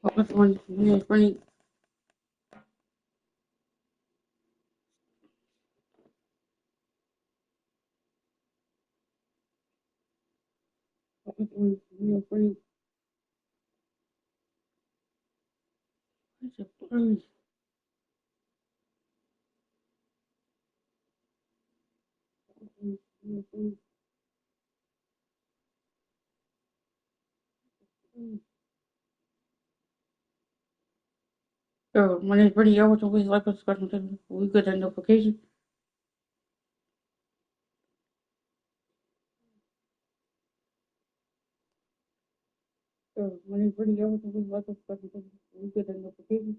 Focus on Frank. Focus on Frank. What's the play? So, my name is Brittany. I was always like a subscribe. We get a notification. So, my name is Brittany. I was always like a subscribe. We get a notification.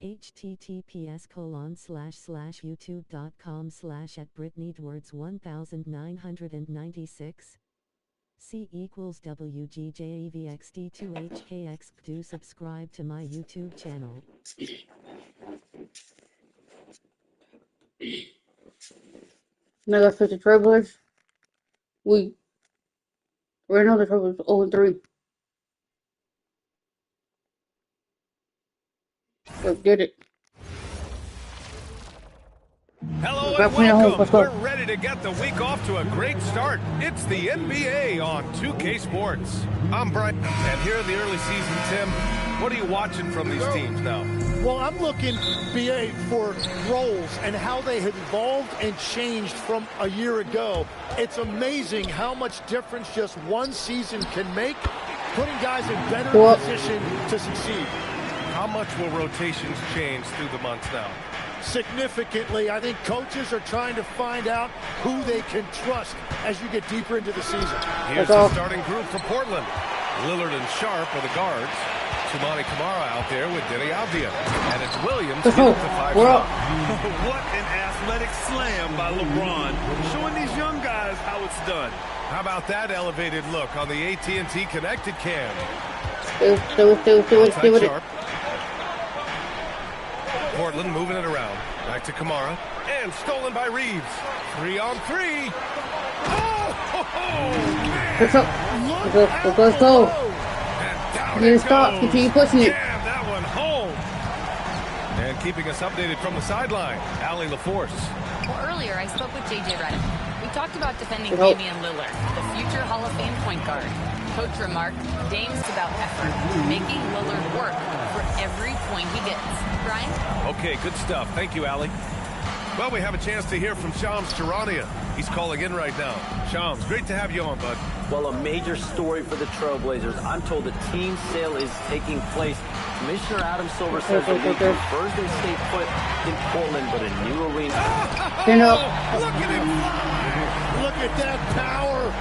https://youtube.com/@BrittanyEdwards1996 C equals WGJAVXD2HKX. Do subscribe to my YouTube channel. Now that's 50 Travelers. We right now the Travelers 0-3. So did it. Hello and welcome. We're ready to get the week off to a great start. It's the NBA on 2K Sports. I'm Brian, and here in the early season, Tim, what are you watching from these teams now? Well, I'm looking, BA, for roles and how they have evolved and changed from a year ago. It's amazing how much difference just one season can make, putting guys in better position to succeed. How much will rotations change through the months now? Significantly. I think coaches are trying to find out who they can trust as you get deeper into the season. Here's the starting group for Portland. Lillard and Sharp are the guards. Tumani Kamara out there with Denny Avdia. And it's Williams with the 5 shot. What an athletic slam by LeBron, showing these young guys how it's done. How about that elevated look on the AT&T connected cam? Do it. Portland moving it around. Back to Kamara. And stolen by Reeves. 3-on-3. Let's go. You stop. Continue pushing it. Damn, that one home. And keeping us updated from the sideline, Allie LaForce. Well, earlier I spoke with J.J. Redick. We talked about defending Damian Lillard, the future Hall of Fame point guard. Coach remarked, Dame's about effort, making Lillard work for every point he gets. Brian? Okay, good stuff. Thank you, Allie. Well, we have a chance to hear from Shams Charania. He's calling in right now. Shams, great to have you on, bud. Well, a major story for the Trailblazers. I'm told the team sale is taking place. Commissioner Adam Silver says the league prefers they stay put in Portland, but a new arena. Look at him! Look at that power!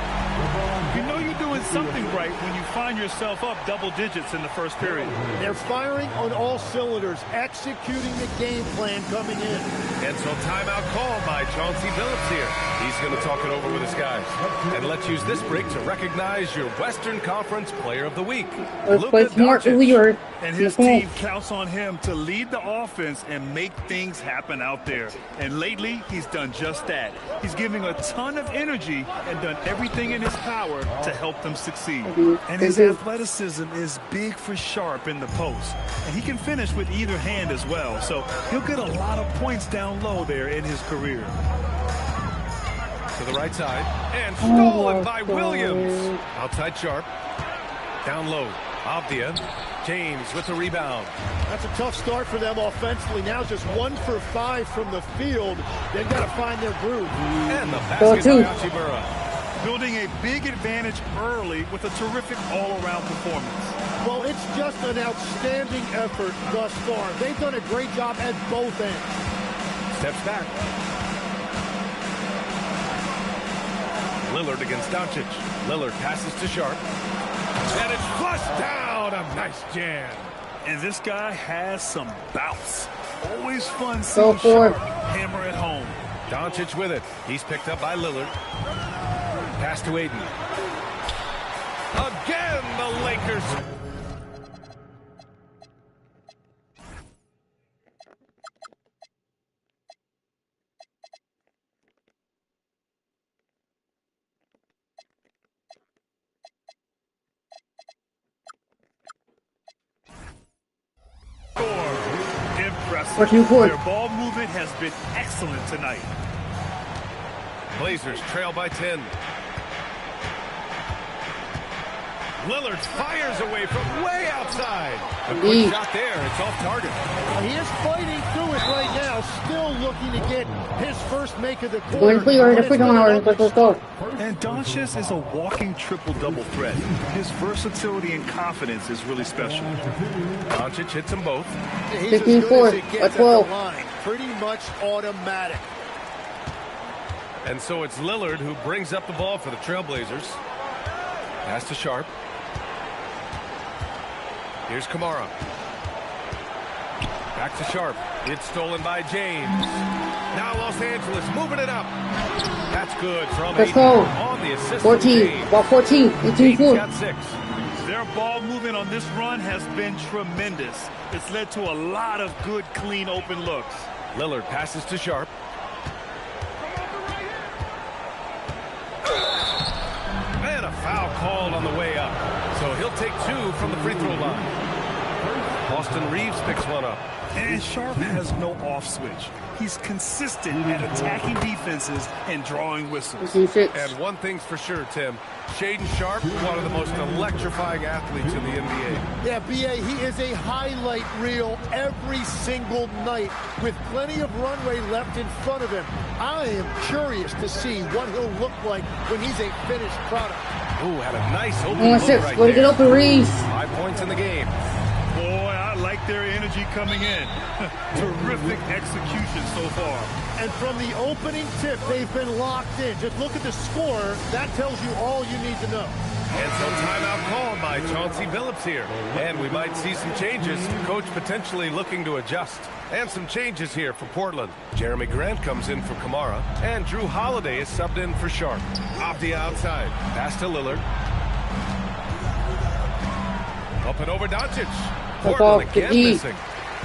You know you're doing something right when you find yourself up double digits in the first period. They're firing on all cylinders, executing the game plan coming in. And so timeout called by Chauncey Billups here. He's going to talk it over with his guys. And let's use this break to recognize your Western Conference Player of the Week. Luka Doncic. And his team counts on him to lead the offense and make things happen out there. And lately, he's done just that. He's giving a ton of energy and done everything in his power to help them succeed. And his athleticism is big for Sharp in the post. And he can finish with either hand as well. So he'll get a lot of points down low there in his career. To the right side. And stolen by Williams. Outside Sharp. Down low. Avdia. James with the rebound. That's a tough start for them offensively. Now just 1 for 5 from the field. They've got to find their groove. And the basket by Hachimura. Building a big advantage early with a terrific all-around performance. Well, it's just an outstanding effort thus far. They've done a great job at both ends. Steps back. Lillard against Doncic. Lillard passes to Sharp. And it's flushed down. A nice jam. And this guy has some bounce. Always fun seeing Sharp hammer it home. Doncic with it. He's picked up by Lillard. Pass to Aiden. Again, the Lakers. Impressive. Their ball movement has been excellent tonight. Blazers trail by 10. Lillard fires away from way outside. A quick shot there. It's off target. He is fighting through it right now, still looking to get his first make of the quarter. Let's go. And Doncic is a walking triple-double threat. His versatility and confidence is really special. Doncic hits them both. He's as good as it gets at the line. Pretty much automatic. And so it's Lillard who brings up the ball for the Trailblazers. Pass to Sharp. Here's Kamara. Back to Sharp. It's stolen by James. Now Los Angeles moving it up. That's good from Aiden on the assist. 14. About 14. 18-4. Got 6. Their ball movement on this run has been tremendous. It's led to a lot of good, clean, open looks. Lillard passes to Sharp. And a foul called on the way up. So he'll take 2 from the free throw line. Austin Reeves picks one up. And Sharp has no off switch. He's consistent at attacking defenses and drawing whistles. And one thing's for sure, Tim. Shaedon Sharp, one of the most electrifying athletes in the NBA. Yeah, B.A., he is a highlight reel every single night with plenty of runway left in front of him. I am curious to see what he'll look like when he's a finished product. Ooh, had a nice open look right Way to get open, Reeves. 5 points in the game. Boy, I like their energy coming in. Terrific execution so far. And from the opening tip, they've been locked in. Just look at the score. That tells you all you need to know. And so timeout called by Chauncey Billups here. And we might see some changes. Coach potentially looking to adjust. And some changes here for Portland. Jeremy Grant comes in for Kamara. And Drew Holiday is subbed in for Sharp. Off the outside. Pass to Lillard. Up and over Doncic. Portland again missing.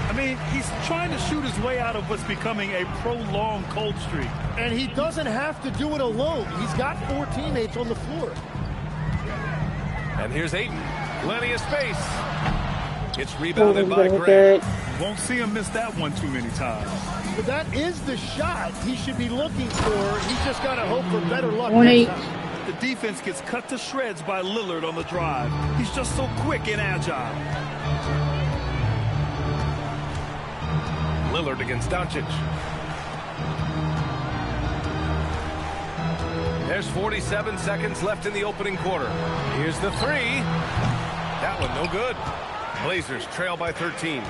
I mean, he's trying to shoot his way out of what's becoming a prolonged cold streak. And he doesn't have to do it alone. He's got 4 teammates on the floor. And here's Aiden. Plenty of space. It's rebounded by Grant. Won't see him miss that one too many times. But that is the shot he should be looking for. He's just got to hope for better luck next time. The defense gets cut to shreds by Lillard on the drive. He's just so quick and agile. Lillard against Doncic. There's 47 seconds left in the opening quarter. Here's the 3. That one no good. Blazers trail by 13.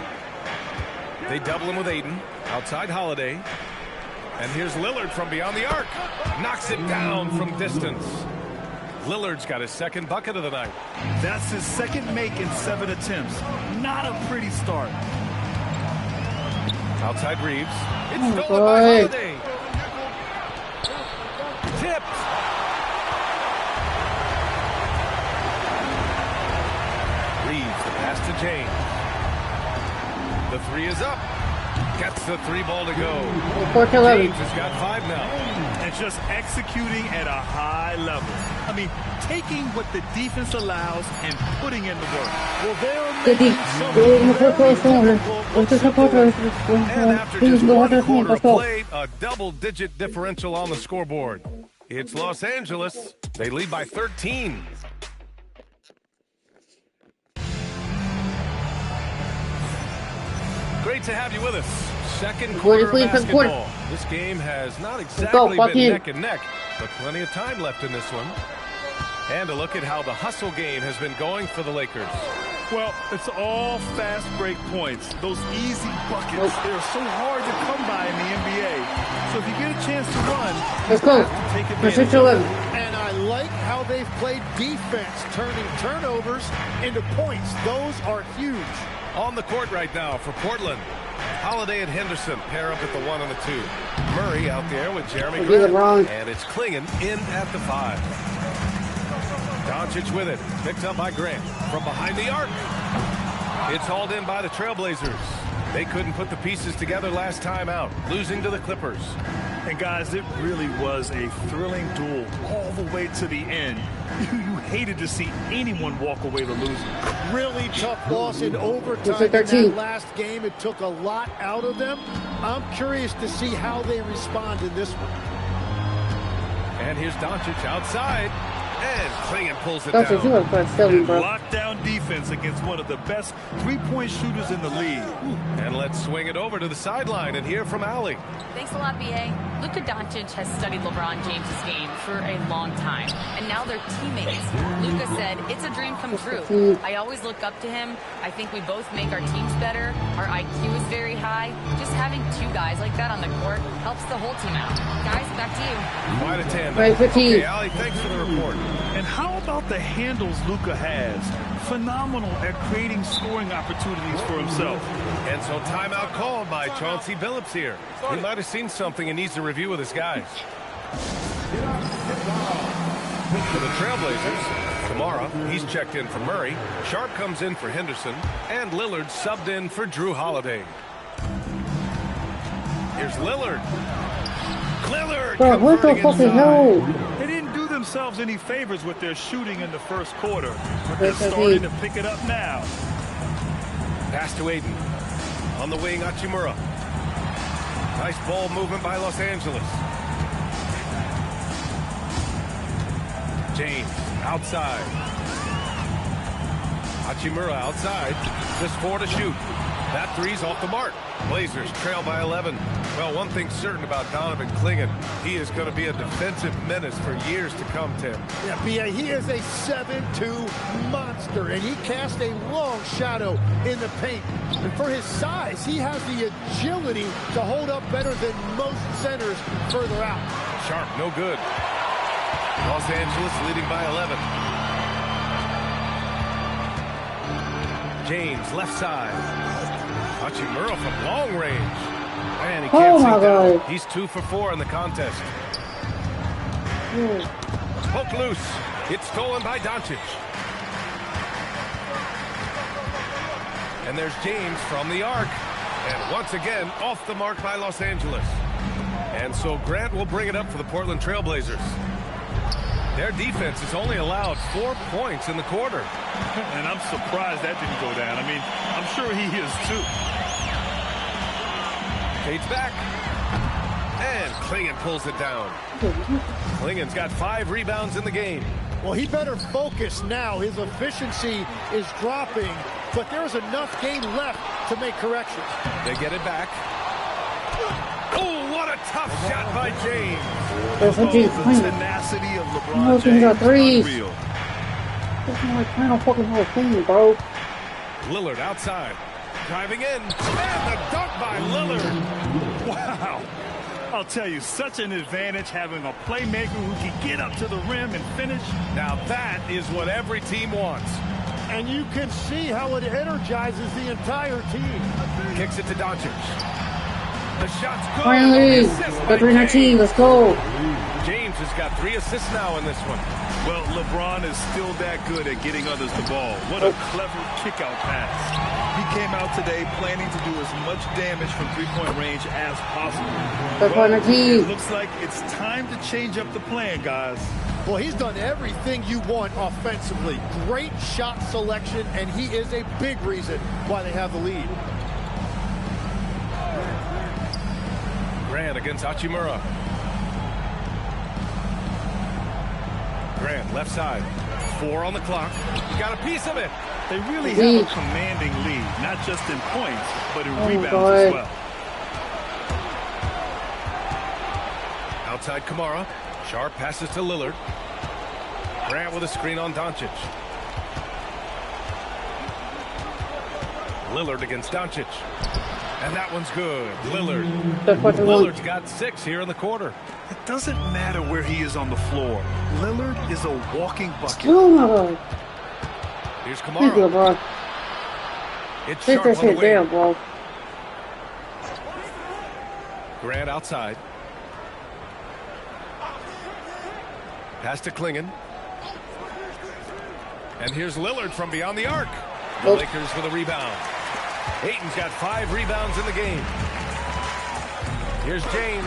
They double him with Aiden. Outside Holiday. And here's Lillard from beyond the arc. Knocks it down from distance. Lillard's got his second bucket of the night. That's his second make in 7 attempts. Not a pretty start. Outside Reeves. It's stolen by Holiday. Tipped. Reeves, the pass to James. The 3 is up. Gets the 3 ball to go. James has got 5 now. And just executing at a high level. I mean, taking what the defense allows and putting in the work. Well, they're making And after just 1 quarter of play, a double-digit differential on the scoreboard. It's Los Angeles. They lead by 13. Great to have you with us. Second quarter of basketball. This game has not exactly been neck and neck, but plenty of time left in this one. And a look at how the hustle game has been going for the Lakers. Well, it's all fast break points. Those easy buckets, they're so hard to come by in the NBA. So if you get a chance to run, let's go. Take advantage. And I like how they've played defense, turning turnovers into points. Those are huge. On the court right now for Portland. Holiday and Henderson pair up at the 1 and the 2. Murray out there with Jeremy Grant. And it's Klingon in at the 5. Doncic with it. Picked up by Grant from behind the arc. It's hauled in by the Trailblazers. They couldn't put the pieces together last time out, losing to the Clippers. And guys, it really was a thrilling duel all the way to the end. You hated to see anyone walk away the loser. Really tough loss in overtime in that last game. It took a lot out of them. I'm curious to see how they respond in this one. And here's Doncic outside. And Klingon pulls it Doncic, down. you are for selling, bro. Lockdown defense against one of the best three-point shooters in the league. And let's swing it over to the sideline and hear from Allie. Thanks a lot, B.A. Luka Doncic has studied LeBron James' game for a long time, and now they're teammates. Luka said, it's a dream come true. I always look up to him. I think we both make our teams better. Our IQ is very high. Just having two guys like that on the court helps the whole team out. Guys, back to you. Quite a tandem. Right, 15. Okay, Allie, thanks for the report. And how about the handles Luka has? Phenomenal at creating scoring opportunities for himself. And so timeout called by Chauncey Billups here. He might have seen something and needs to review with his guys. For the Trailblazers, Kamara, he's checked in for Murray. Sharp comes in for Henderson. And Lillard subbed in for Drew Holiday. Here's Lillard. Bro, what the fucking hell? They didn't do themselves any favors with their shooting in the first quarter. They're starting to pick it up now. Pass to Aiden. On the wing, Hachimura. Nice ball movement by Los Angeles. James outside. Hachimura outside. Just 4 to shoot. That three's off the mark. Blazers trail by 11. Well, one thing's certain about Donovan Klingon. He is going to be a defensive menace for years to come, Tim. Yeah, B.A., he is a 7'2" monster, and he casts a long shadow in the paint. And for his size, he has the agility to hold up better than most centers further out. Sharp, no good. Los Angeles leading by 11. James, left side. Hachimura from long range. And he can't sink down. He's 2 for 4 in the contest. Poke loose. It's stolen by Doncic. And there's James from the arc. And once again, off the mark by Los Angeles. And so Grant will bring it up for the Portland Trailblazers. Their defense has only allowed 4 points in the quarter. And I'm surprised that didn't go down. I mean, I'm sure he is too. Cade's back. And Klingon pulls it down. Klingon's got 5 rebounds in the game. Well, he better focus now. His efficiency is dropping, but there's enough game left to make corrections. They get it back. Oh, what a tough shot by James. The tenacity of LeBron James is unreal. Bro. Lillard outside. Driving in. And the dunk by Lillard. Wow. I'll tell you, such an advantage having a playmaker who can get up to the rim and finish. Now that is what every team wants. And you can see how it energizes the entire team. Kicks it to Doncic. The shot's good. Finally, got 319. Let's go. James has got 3 assists now in this one. Well, LeBron is still that good at getting others the ball. What a clever kick-out pass. He came out today planning to do as much damage from three-point range as possible. Well, it looks like it's time to change up the plan, guys. Well, he's done everything you want offensively. Great shot selection, and he is a big reason why they have the lead. Grant against Hachimura. Grant, left side. 4 on the clock. He got a piece of it. They really have a commanding lead, not just in points, but in rebounds as well. Outside Kamara. Sharp passes to Lillard. Grant with a screen on Doncic. Lillard against Doncic. And that one's good. Lillard's got 6 here in the quarter. It doesn't matter where he is on the floor. Lillard is a walking bucket. Oh my God. Here's Kamara. It's Take Sharp that on the shit down, wing. bro. Grant outside. Pass to Klingon. And here's Lillard from beyond the arc. The Oh. Lakers with a rebound. Ayton's got 5 rebounds in the game. Here's James.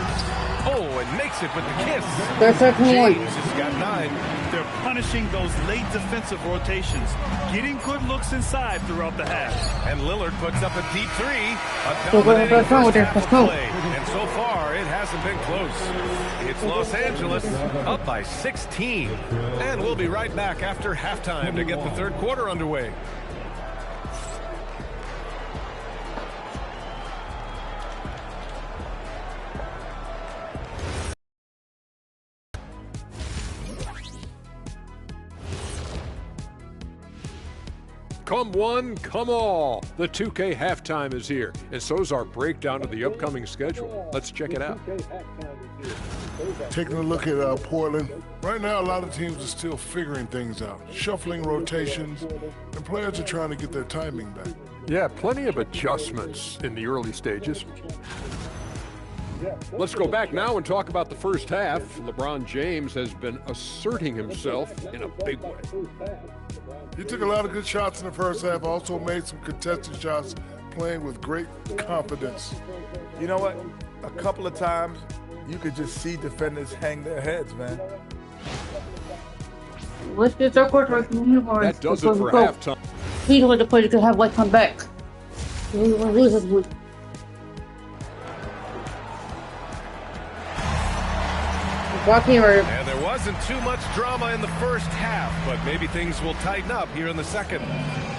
Oh, and makes it with the kiss. That's a point. James has got 9. They're punishing those late defensive rotations, getting good looks inside throughout the half. And Lillard puts up a deep 3. A Go, dominating let's go, first half let's of go. play. And so far, it hasn't been close. It's Los Angeles up by 16. And we'll be right back after halftime to get the third quarter underway. Come one, come all. The 2K halftime is here, and so is our breakdown of the upcoming schedule. Let's check it out. Taking a look at Portland, right now a lot of teams are still figuring things out, shuffling rotations, and players are trying to get their timing back. Yeah, plenty of adjustments in the early stages. Let's go back now and talk about the first half. LeBron James has been asserting himself in a big way. He took a lot of good shots in the first half, also made some contested shots, playing with great confidence. You know what? A couple of times, you could just see defenders hang their heads, man. Let's get that quarter. That does it for halftime. He's going to play to have White come back. And there wasn't too much drama in the first half, but maybe things will tighten up here in the second.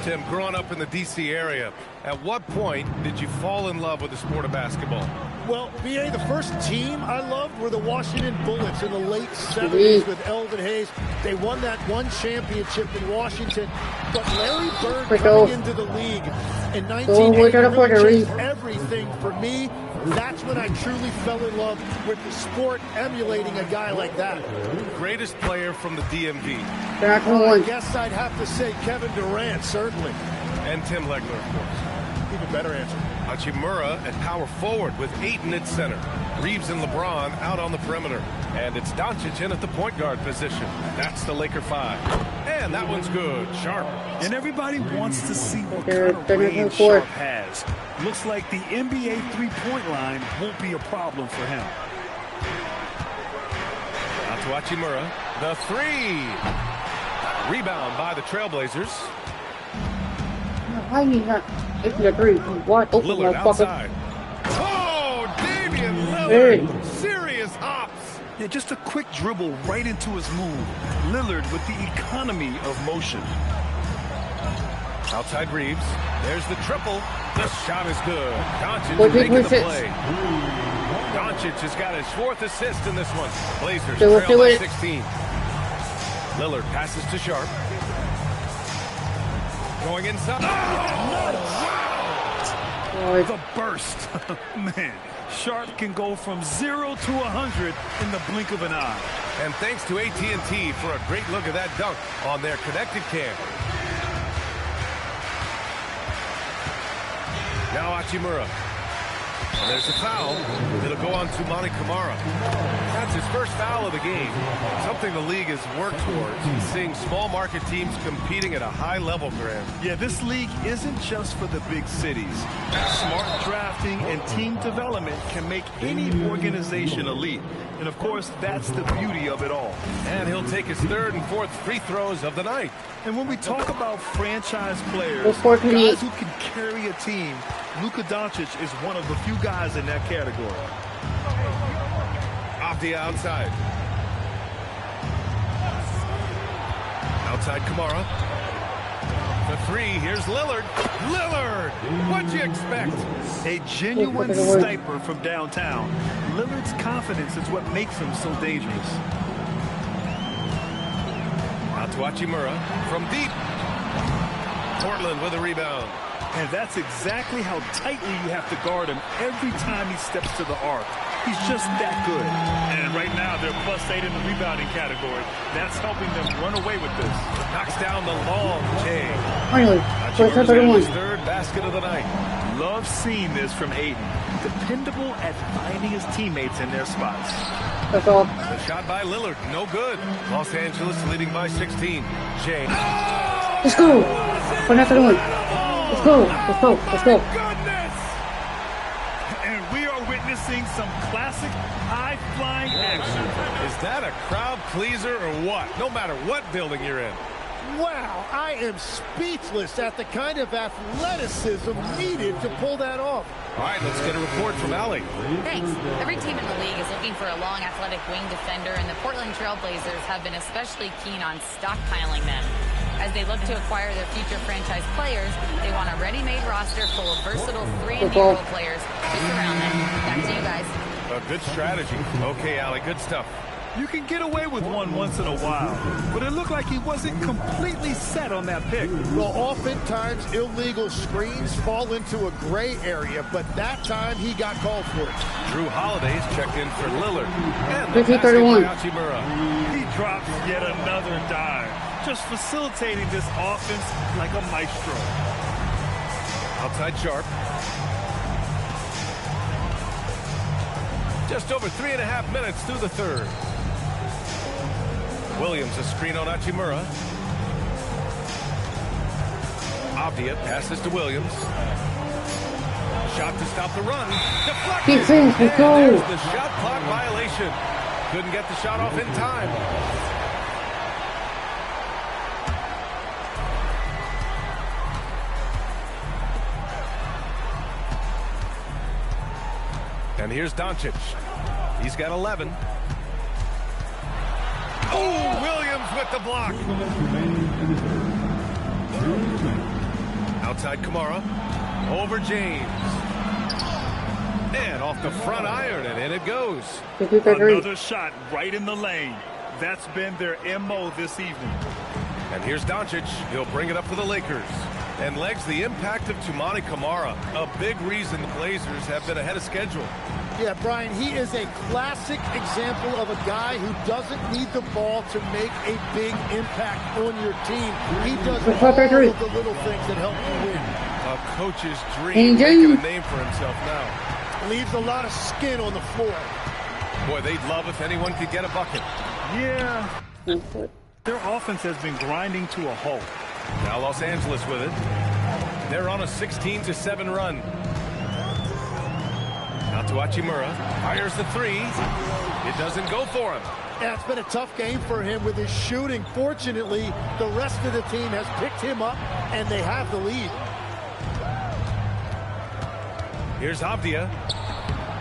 Tim, growing up in the D.C. area, at what point did you fall in love with the sport of basketball? Well, BA, the first team I loved were the Washington Bullets in the late 70s with Elvin Hayes. They won that one championship in Washington. But Larry Bird coming into the league in 1980 really changed everything for me. That's when I truly fell in love with the sport, emulating a guy like that. Greatest player from the DMV. I guess I'd have to say Kevin Durant, certainly. And Tim Legler, of course. Even better answer. Hachimura at power forward with Ayton at center. Reeves and LeBron out on the perimeter. And it's Doncic in at the point guard position. That's the Laker 5. And that one's good. Sharp. And everybody wants to see what kind of range Sharp has. Looks like the NBA three-point line won't be a problem for him. Out to Hachimura. The 3. Rebound by the Trailblazers. Why you not? If you agree, what? Open Lillard my outside. Oh, Damian Lillard. Serious hops. Yeah, just a quick dribble right into his move. Lillard with the economy of motion. Outside Reeves. There's the triple. The shot is good. Doncic making the play. Doncic has got his 4th assist in this one. Blazers trail by 16. Lillard passes to Sharp. Going inside. Oh, the burst. Man, Sharp can go from 0 to 100 in the blink of an eye. And thanks to AT&T for a great look at that dunk on their connected cam. Now Hachimura. And there's a foul. It'll go on to Monty Kamara. That's his first foul of the game. Something the league has worked towards. He's seeing small market teams competing at a high level, Graham. Yeah, this league isn't just for the big cities. Smart drafting and team development can make any organization elite. And of course, that's the beauty of it all. And he'll take his 3rd and 4th free throws of the night. And when we talk about franchise players, guys who can carry a team, Luka Doncic is one of the few guys in that category. Off the outside. Outside Kamara. The 3, here's Lillard. Lillard! What'd you expect? A genuine sniper from downtown. Lillard's confidence is what makes him so dangerous. Out to Hachimura from deep. Portland with a rebound. And that's exactly how tightly you have to guard him every time he steps to the arc. He's just that good. And right now, they're +8 in the rebounding category. That's helping them run away with this. Knocks down the long J. Finally, Hachimura's got his third basket of the night. Love seeing this from Aiden. Dependable at finding his teammates in their spots. That's all. The shot by Lillard, no good. Los Angeles leading by 16. James. Let's go. One after one. Let's go. Let's go. Let's go. Goodness! And we are witnessing some classic high-flying action. Is that a crowd pleaser or what? No matter what building you're in. Wow, I am speechless at the kind of athleticism needed to pull that off. All right, let's get a report from Allie. Thanks. Every team in the league is looking for a long, athletic wing defender, and the Portland Trail Blazers have been especially keen on stockpiling them. As they look to acquire their future franchise players, they want a ready-made roster full of versatile 3 and D role players to surround them. Back to you guys. A good strategy. Okay, Allie, good stuff. You can get away with one once in a while, but it looked like he wasn't completely set on that pick. Well, oftentimes illegal screens fall into a gray area, but that time he got called for it. Drew Holiday's checked in for Lillard. And 15-31. Hachimura. He drops yet another dime, just facilitating this offense like a maestro. Outside Sharp. Just over 3.5 minutes through the third. Williams a screen on Hachimura. Avdia passes to Williams. Shot to stop the run. Deflected. Defense, let's go. And there's the shot clock violation. Couldn't get the shot off in time. And here's Doncic. He's got 11. Oh, Williams with the block. Outside Kamara. Over James. And off the front iron, and in it goes. Another shot right in the lane. That's been their MO this evening. And here's Doncic. He'll bring it up for the Lakers. And legs the impact of Toumani Kamara. A big reason the Blazers have been ahead of schedule. Yeah, Brian, he is a classic example of a guy who doesn't need the ball to make a big impact on your team. He does all of the little things that help you win. A coach's dream, making a name for himself now. Leaves a lot of skin on the floor. Boy, they'd love if anyone could get a bucket. Yeah. Their offense has been grinding to a halt. Now Los Angeles with it. They're on a 16-7 run. Out to Hachimura. Fires the three. It doesn't go for him. Yeah, it's been a tough game for him with his shooting. Fortunately, the rest of the team has picked him up, and they have the lead. Here's Avdia.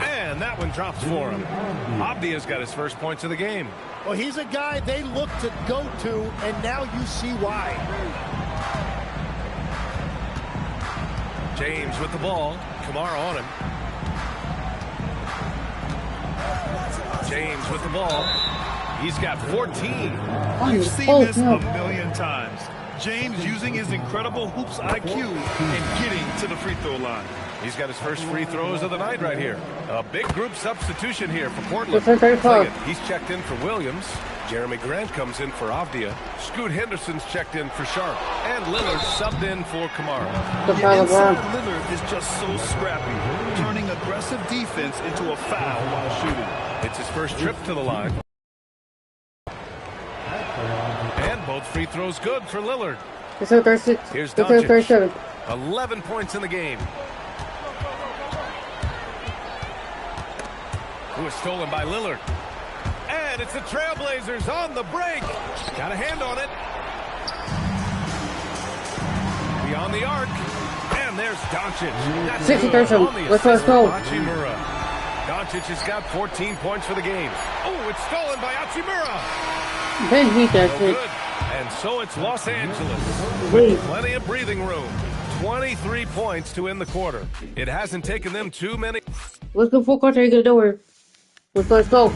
And that one drops for him. Avdia's got his first points of the game. Well, he's a guy they look to go to, and now you see why. James with the ball. Kamara on him. James with the ball. He's got 14. You've seen this a million times. James using his incredible hoops IQ and getting to the free throw line. He's got his first free throws of the night right here. A big group substitution here for Portland. He's checked in for Williams. Jeremy Grant comes in for Avdia. Scoot Henderson's checked in for Sharp. And Lillard subbed in for Kamara. Inside Lillard is just so scrappy, turning aggressive defense into a foul while shooting. It's his first trip to the line. And both free throws good for Lillard. Here's Doncic. 11 points in the game. It was stolen by Lillard. And it's the Trailblazers on the break. Got a hand on it. Beyond the arc. And there's Doncic. That's 60-30. on the Let's assist go. from Hachimura. Doncic has got 14 points for the game. Oh, it's stolen by Hachimura. Then he does No it. good. And so it's Los Angeles. With plenty of breathing room. 23 points to end the quarter. It hasn't taken them too many. Let's go full quarter. You get it over. Let's go.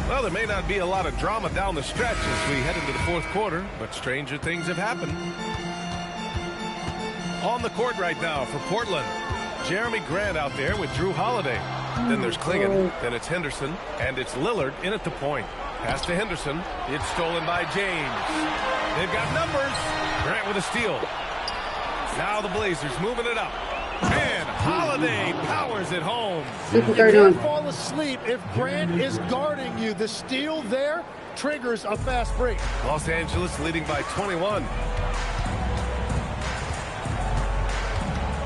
Well, there may not be a lot of drama down the stretch as we head into the fourth quarter, but stranger things have happened. On the court right now for Portland, Jeremy Grant out there with Drew Holiday. Then there's Klingon. Then it's Henderson. And it's Lillard in at the point. Pass to Henderson. It's stolen by James. They've got numbers. Grant with a steal. Now the Blazers moving it up. And Holiday powers it home. You can't fall asleep if Grant is guarding you. The steal there triggers a fast break. Los Angeles leading by 21.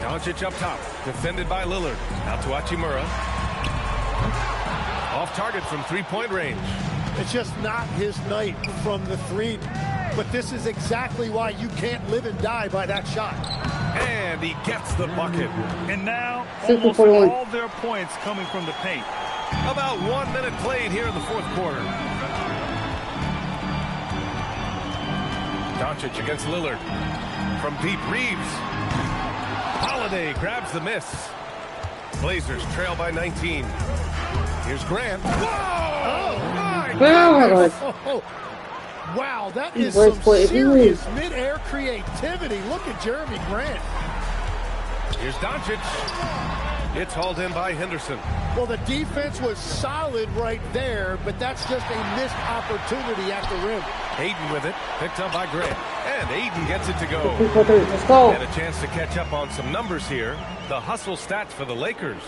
Doncic up top, defended by Lillard. Out to Hachimura. Off target from three-point range. It's just not his night from the three. But this is exactly why you can't live and die by that shot. And he gets the bucket. And now, almost all their points coming from the paint. About 1 minute played here in the fourth quarter. Doncic against Lillard. From deep, Reeves. Holiday grabs the miss. Blazers trail by 19. Here's Grant. Whoa! Oh, my goodness! Oh, wow, that is some serious mid-air creativity. Look at Jeremy Grant. Here's Doncic. It's hauled in by Henderson. Well, the defense was solid right there, but that's just a missed opportunity at the rim. Hayden with it, picked up by Grant. And Hayden gets it to go. Let's go. And a chance to catch up on some numbers here. The hustle stats for the Lakers.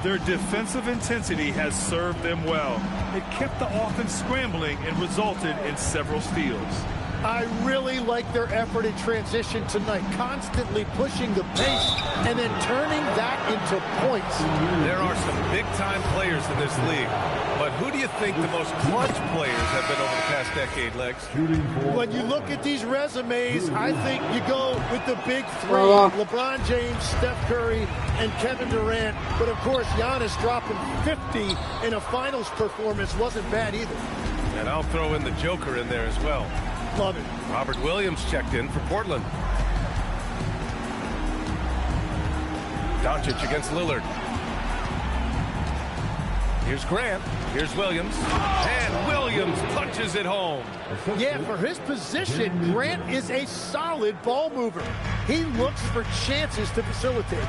Their defensive intensity has served them well. It kept the offense scrambling and resulted in several steals. I really like their effort in transition tonight, constantly pushing the pace and then turning that into points. There are some big-time players in this league, but who do you think the most clutch players have been over the past decade, Legs? When you look at these resumes, I think you go with the big three, LeBron James, Steph Curry, and Kevin Durant. But, of course, Giannis dropping 50 in a finals performance wasn't bad either. And I'll throw in the Joker in there as well. Love it. Robert Williams checked in for Portland. Doncic against Lillard. Here's Grant. Here's Williams. And Williams punches it home. Yeah, for his position, Grant is a solid ball mover. He looks for chances to facilitate.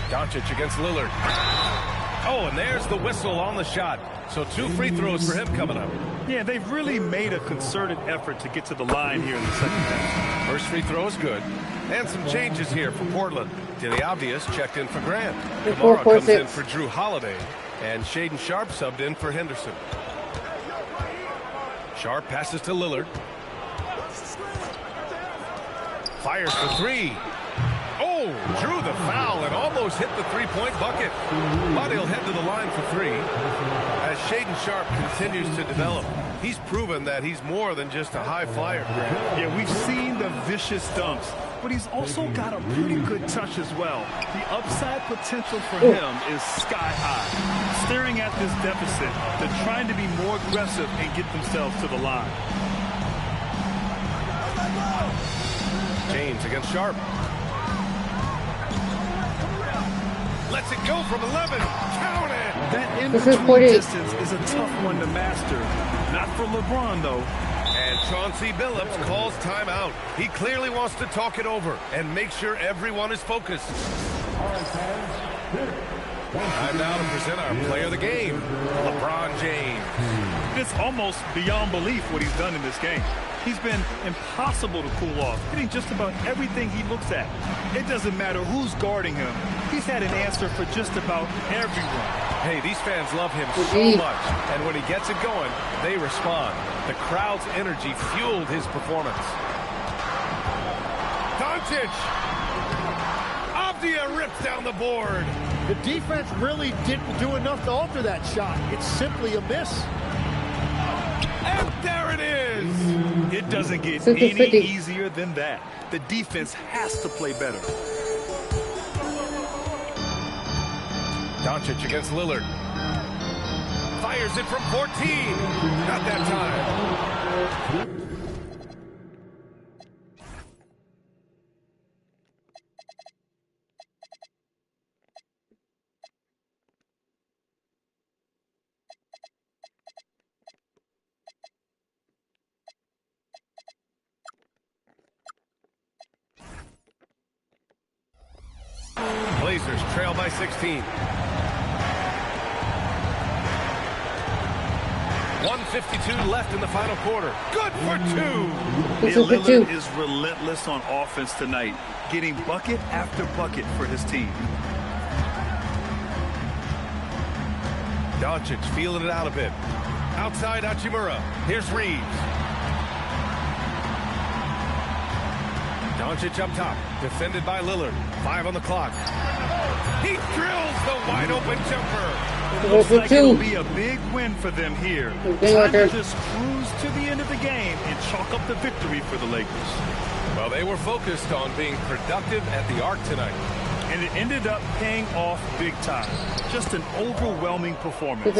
Doncic against Lillard. Oh, and there's the whistle on the shot. So 2 free throws for him coming up. Yeah, they've really made a concerted effort to get to the line here in the second half. First free throw is good. And some changes here for Portland. Diliavius checked in for Grant. Kamara comes in for Drew Holiday. And Shaden Sharp subbed in for Henderson. Sharp passes to Lillard. Fires for 3. Oh, drew the foul and almost hit the three-point bucket. But he'll head to the line for 3. As Shaden Sharp continues to develop, he's proven that he's more than just a high flyer. Yeah, we've seen the vicious dunks, but he's also got a pretty good touch as well. The upside potential for him is sky high. Staring at this deficit, they're trying to be more aggressive and get themselves to the line. James against Sharp. Lets it go from 11. Count it! That in-between distance is a tough one to master. Not for LeBron, though. And Chauncey Billups calls timeout. He clearly wants to talk it over and make sure everyone is focused. Time now to present our player of the game, LeBron James. It's almost beyond belief what he's done in this game. He's been impossible to cool off, hitting just about everything he looks at. It doesn't matter who's guarding him. He's had an answer for just about everyone. Hey, these fans love him so much, and when he gets it going, they respond. The crowd's energy fueled his performance. Doncic! Avdia rips down the board. The defense really didn't do enough to alter that shot. It's simply a miss. And there it is! It doesn't get any easier than that. The defense has to play better. Doncic against Lillard. Fires it from 14. Not that time. trail by 16. 1:52 left in the final quarter. Good for two. Lillard is relentless on offense tonight, getting bucket after bucket for his team. Doncic feeling it out a bit. Outside Hachimura. Here's Reeves. Doncic up top. Defended by Lillard. 5 on the clock. He drills the wide open jumper. It looks like it'll be a big win for them here. Time to just cruise to the end of the game and chalk up the victory for the Lakers. Well, they were focused on being productive at the arc tonight. And it ended up paying off big time. Just an overwhelming performance.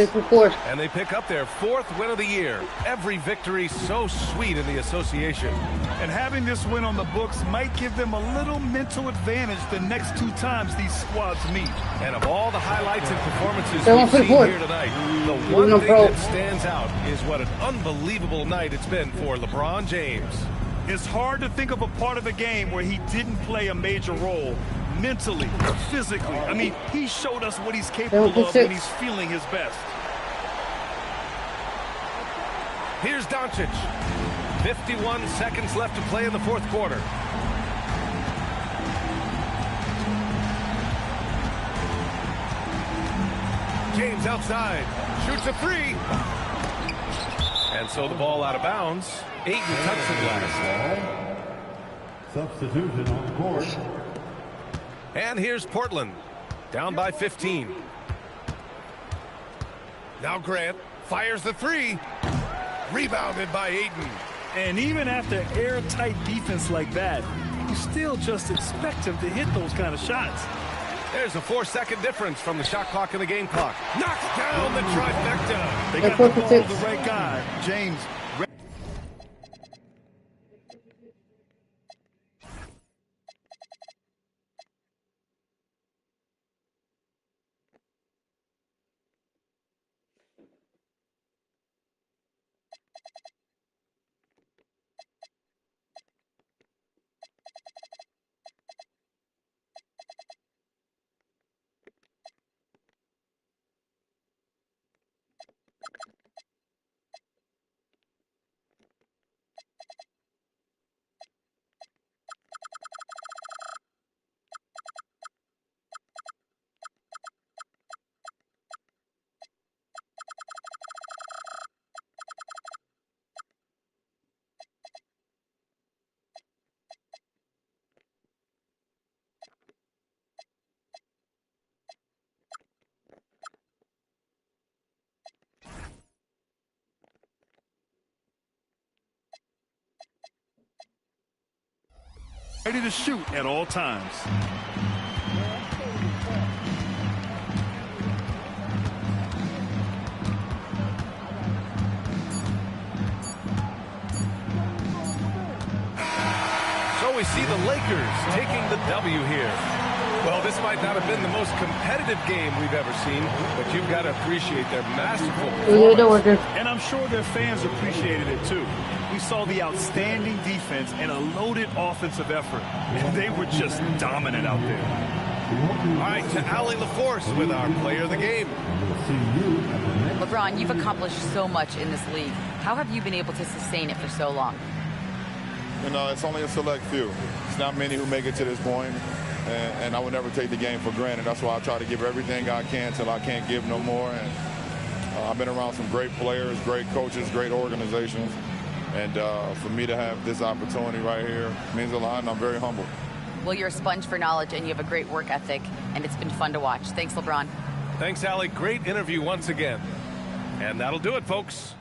And they pick up their 4th win of the year. Every victory so sweet in the association. And having this win on the books might give them a little mental advantage the next 2 times these squads meet. And of all the highlights and performances we've seen here tonight, the one thing that stands out is what an unbelievable night it's been for LeBron James. It's hard to think of a part of the game where he didn't play a major role. Mentally, physically. I mean, he showed us what he's capable of when he's feeling his best. Here's Doncic. 51 seconds left to play in the 4th quarter. James outside. Shoots a 3. And so the ball out of bounds. Ayton touched it last. Substitution on the board. And here's Portland, down by 15. Now Grant fires the 3. Rebounded by Ayton. And even after airtight defense like that, you still just expect him to hit those kind of shots. There's a 4-second difference from the shot clock and the game clock. Knocks down the trifecta. They got the ball to the right guy, James. Ready to shoot at all times. So we see the Lakers taking the W here. Well, this might not have been the most competitive game we've ever seen, but you've got to appreciate their masterful performance. And I'm sure their fans appreciated it too. We saw the outstanding defense and a loaded offensive effort. And they were just dominant out there. All right, to Allie LaForce with our player of the game. LeBron, you've accomplished so much in this league. How have you been able to sustain it for so long? You know, it's only a select few. It's not many who make it to this point. And I would never take the game for granted. That's why I try to give everything I can till I can't give no more. And I've been around some great players, great coaches, great organizations. And for me to have this opportunity right here means a lot, and I'm very humbled. Well, you're a sponge for knowledge, and you have a great work ethic, and it's been fun to watch. Thanks, LeBron. Thanks, Allie. Great interview once again. And that'll do it, folks.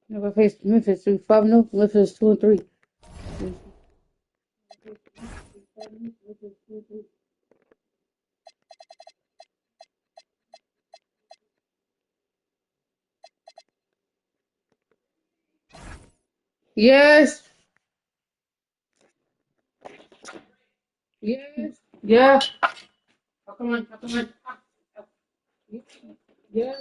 Never faced Memphis 3-5-0. Memphis 2-3. Yes. Yes. Yeah. Come on. Come on. Yeah.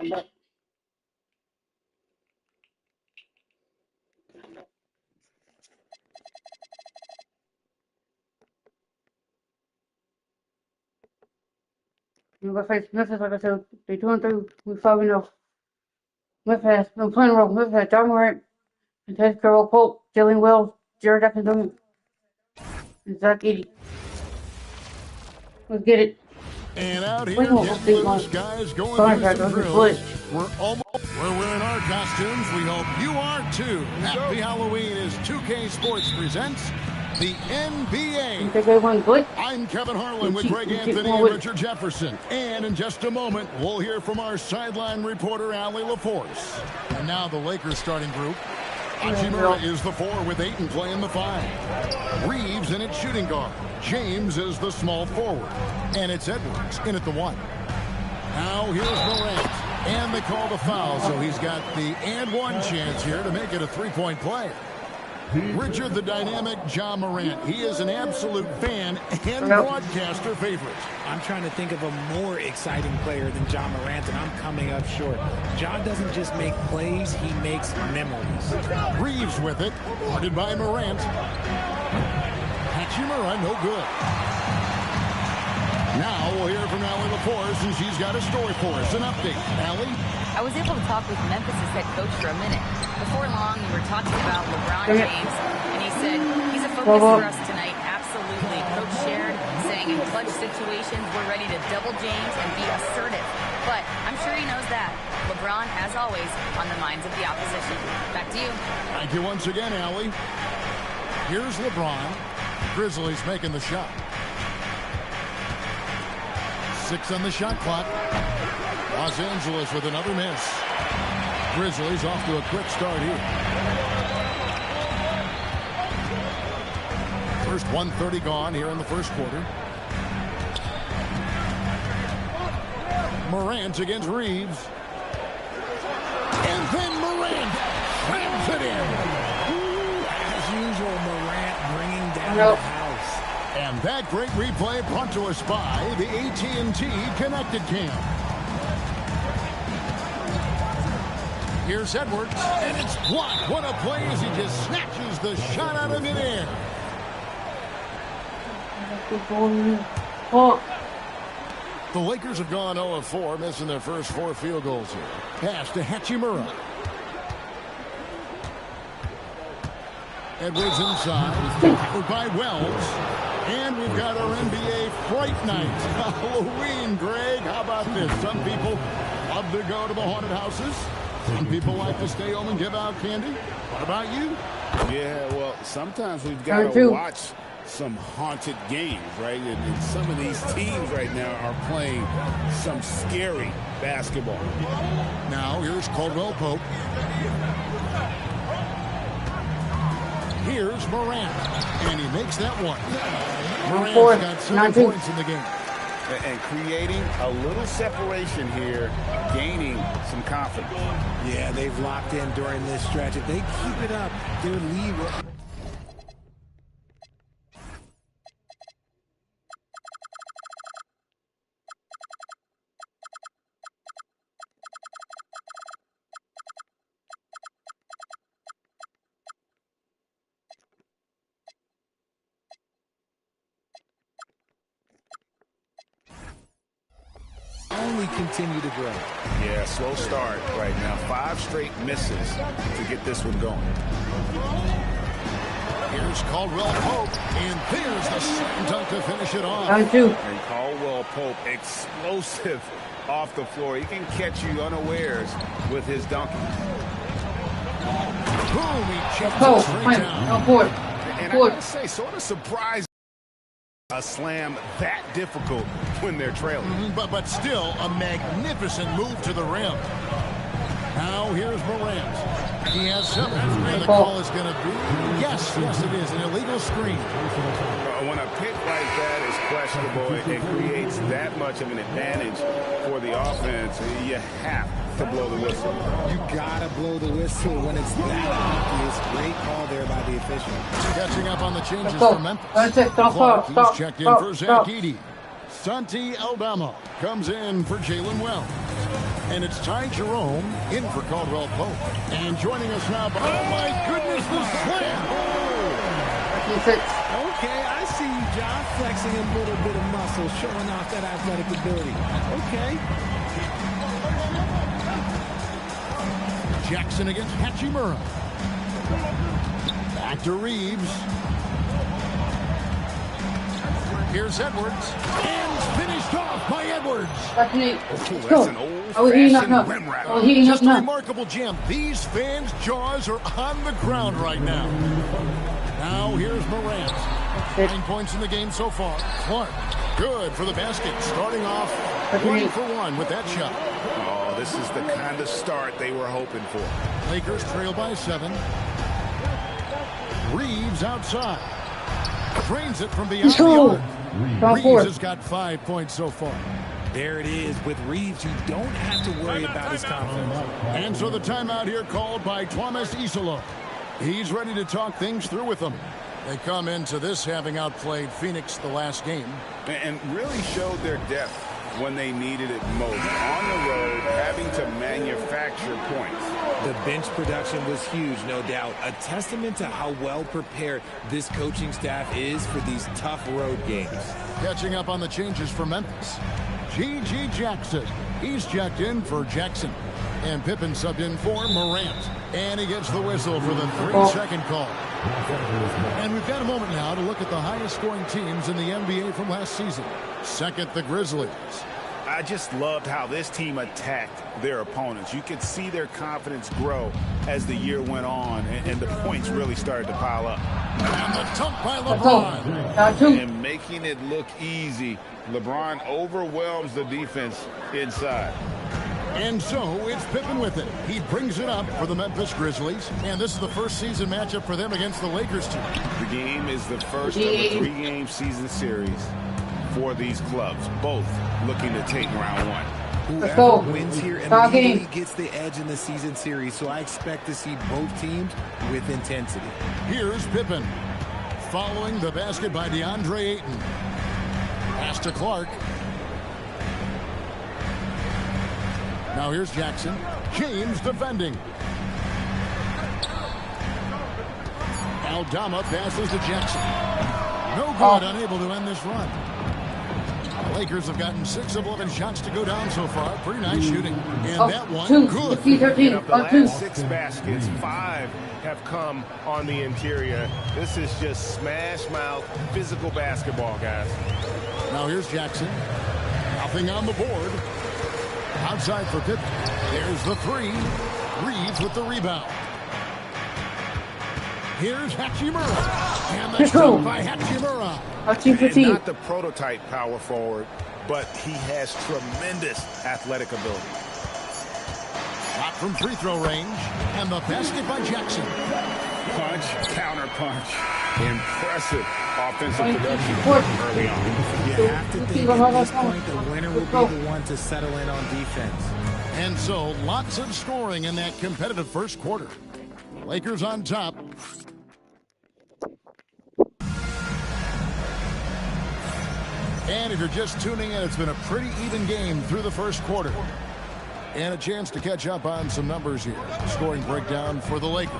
We're gonna face Memphis, like I said, they 2-3. We 5-0. Memphis has been playing well. Memphis has John Morant, and Ted Carroll Pope, Jalen Wells, Jared Jackson Jr., and Zach Edey. Let's get it. And out here, getting loose, guys, going through some drills. We're wearing our costumes. We hope you are too. Happy Halloween as 2K Sports presents the NBA. I'm Kevin Harlan with Greg Anthony and Richard Jefferson. And in just a moment, we'll hear from our sideline reporter, Allie LaForce. And now the Lakers starting group. Hachimura is the 4 with Ayton playing the 5. Reeves in at shooting guard. James is the small forward. And it's Edwards in at the 1. Now here's Morant. And they call the foul, so he's got the and one chance here to make it a three-point play. Richard, the dynamic John Morant. He is an absolute fan and broadcaster favorite. I'm trying to think of a more exciting player than John Morant, and I'm coming up short. John doesn't just make plays, he makes memories. Reeves with it, guarded by Morant. Hachimura, no good. Now we'll hear from Allie LaForce, and she's got a story for us. An update. Allie? I was able to talk with Memphis' head coach for a minute. Before long, we were talking about LeBron James, and he said, he's a focus for us tonight. Absolutely. Coach shared, saying in clutch situations, we're ready to double James and be assertive. But I'm sure he knows that. LeBron, as always, on the minds of the opposition. Back to you. Thank you once again, Allie. Here's LeBron. Grizzlies making the shot. 6 on the shot clock. Los Angeles with another miss. Grizzlies off to a quick start here. First 1:30 gone here in the first quarter. Morant against Reeves. And then Morant slams it in. As usual, Morant bringing down the house. And that great replay brought to us by the AT&T Connected Cam. Here's Edwards, and it's blocked. What a play as he just snatches the shot out of midair. The Lakers have gone 0 of 4, missing their first 4 field goals here. Pass to Hachimura. Edwards inside, tackled by Wells. And we've got our NBA Fright Night. Halloween, Greg. How about this? Some people love to go to the haunted houses. Some people like to stay home and give out candy. What about you? Yeah, well, sometimes we've got to watch some haunted games, right? And some of these teams right now are playing some scary basketball. Now, here's Caldwell Pope. Here's Morant. And he makes that one. Morant's got 7 points in the game. And creating a little separation here, gaining some confidence. Yeah, they've locked in during this stretch. If they keep it up, their lead will... only continue to grow. Yeah, slow start right now. 5 straight misses to get this one going. Here's Caldwell Pope, and there's the slam dunk to finish it off. And Caldwell Pope, explosive off the floor. He can catch you unawares with his dunking. Boom, he chips it straight down. And I gotta say, sort of surprised. A slam that difficult when they're trailing. But still a magnificent move to the rim. Now here's Morant. He has 7. And the call is going to be, yes, it is, an illegal screen. When a pick like that is questionable, it creates that much of an advantage for the offense. You have to blow the whistle. You gotta blow the whistle when it's that obvious. Great call there by the official. Catching up on the changes for Memphis. Clark, he's checked in for Zach Edey. Santi Aldama comes in for Jalen Wells. And it's Ty Jerome in for Caldwell Pope. And joining us now, oh my goodness, the slam! Okay, I see you, John, flexing a little bit of muscle, showing off that athletic ability. Okay. Jackson against Hachimura. Back to Reeves. Here's Edwards. And finished off by Edwards. That's an old-fashioned rim wrap. Just a remarkable jam. These fans' jaws are on the ground right now. Now here's Morant. 9 points in the game so far. Clark, good for the basket. Starting off 1 for 1 with that shot. Oh, this is the kind of start they were hoping for. Lakers trail by 7. Reeves outside. Drains it from beyond the arc. Reeves has got 5 points so far. There it is. With Reeves, you don't have to worry about his confidence. And so the timeout here called by Thomas Isolo. He's ready to talk things through with them. They come into this having outplayed Phoenix the last game. And really showed their depth when they needed it most. On the road, having to manufacture points. The bench production was huge, no doubt. A testament to how well prepared this coaching staff is for these tough road games. Catching up on the changes for Memphis. G.G. Jackson. He's checked in for Jackson. And Pippen subbed in for Morant. And he gets the whistle for the 3-second call. And we've got a moment now to look at the highest scoring teams in the NBA from last season. Second, the Grizzlies. I just loved how this team attacked their opponents. You could see their confidence grow as the year went on, and the points really started to pile up. And the dunk by LeBron. And making it look easy, LeBron overwhelms the defense inside. And so it's Pippen with it. He brings it up for the Memphis Grizzlies. And this is the first season matchup for them against the Lakers team. The game is the first of a 3-game season series for these clubs, both looking to take round 1. Whoever wins here immediately gets the edge in the season series, so I expect to see both teams with intensity. Here's Pippen. Following the basket by DeAndre Ayton. Pass to Clark. Now here's Jackson. James defending. Aldama passes to Jackson. No good, unable to end this run. The Lakers have gotten 6 of 11 shots to go down so far. Pretty nice shooting. And that one, good. Of the last 6 baskets, 5 have come on the interior. This is just smash mouth, physical basketball, guys. Now here's Jackson. Nothing on the board. Outside for Pippen. There's the 3. Reeves with the rebound. Here's Hachimura. And the shot by Hachimura. And not the prototype power forward, but he has tremendous athletic ability. Shot from free throw range. And the basket by Jackson. Punch, counter punch. Impressive offensive production early on. You have to think at this point the winner will be the one to settle in on defense. And so lots of scoring in that competitive first quarter. Lakers on top. And if you're just tuning in, it's been a pretty even game through the first quarter. And a chance to catch up on some numbers here. Scoring breakdown for the Lakers.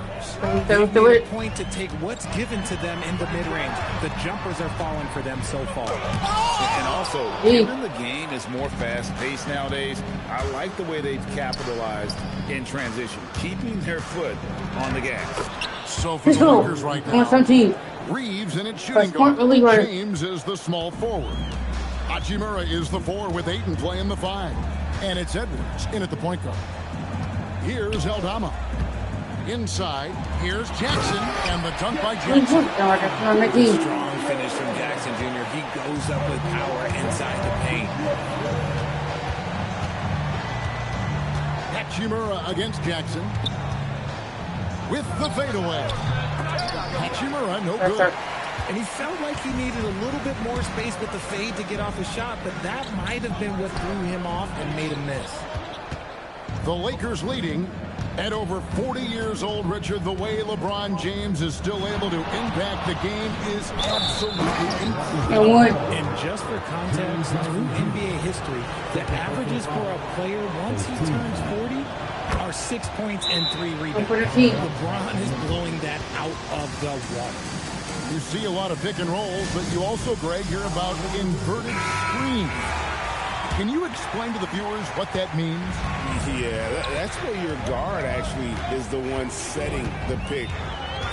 They've made a point to take what's given to them in the mid-range. The jumpers are falling for them so far. And also, given the game is more fast-paced nowadays, I like the way they've capitalized in transition, keeping their foot on the gas. So for the Lakers right now, Reeves in its shooting guard. James is the small forward. Hachimura is the 4 with Ayton playing the 5. And it's Edwards in at the point guard. Here's Aldama. Inside, here's Jackson, and the dunk by Jackson. Strong finish from Jackson Jr. He goes up with power inside the paint. Hachimura against Jackson. With the fadeaway. Hachimura, no good. And he felt like he needed a little bit more space with the fade to get off his shot, but that might have been what threw him off and made him miss. The Lakers leading At over 40 years old, Richard, the way LeBron James is still able to impact the game is absolutely incredible. And just for context, through NBA history, the averages for a player once he turns 40 are 6 points and 3 rebounds. LeBron is blowing that out of the water. You see a lot of pick and rolls, but you also, Greg, hear about inverted screens. Can you explain to the viewers what that means? Yeah, that's where your guard actually is the one setting the pick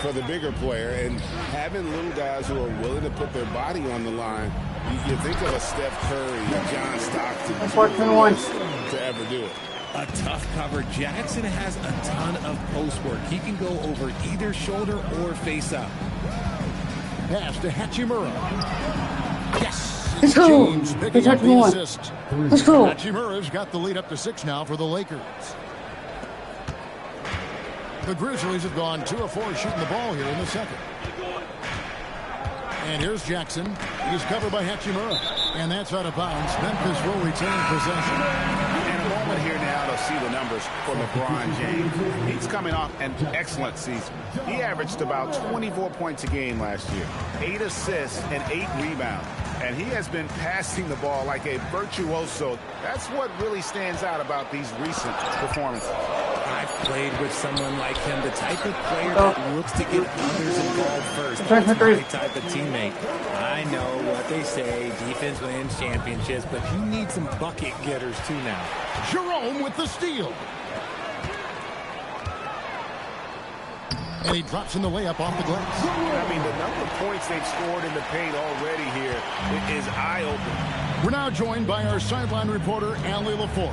for the bigger player, and having little guys who are willing to put their body on the line. You think of a Steph Curry, a John Stockton, to ever do it. A tough cover. Jackson has a ton of post work. He can go over either shoulder or face up. Pass to Hachimura. Yes! Let's go. James picking up the assist. Let's go. Hachimura's got the lead up to 6 now for the Lakers. The Grizzlies have gone 2 of 4 shooting the ball here in the second. And here's Jackson. He's covered by Hachimura. And that's out of bounds. Memphis will retain possession. And a moment here now to see the numbers for LeBron James. He's coming off an excellent season. He averaged about 24 points a game last year, 8 assists and 8 rebounds. And he has been passing the ball like a virtuoso. That's what really stands out about these recent performances. I've played with someone like him, the type of player that looks to get others involved first. That's my type of teammate. I know what they say, defense wins championships, but you need some bucket getters too now. Jerome with the steal. And he drops in the layup off the glass. I mean, the number of points they've scored in the paint already here is eye-opening. We're now joined by our sideline reporter, Allie LaForce.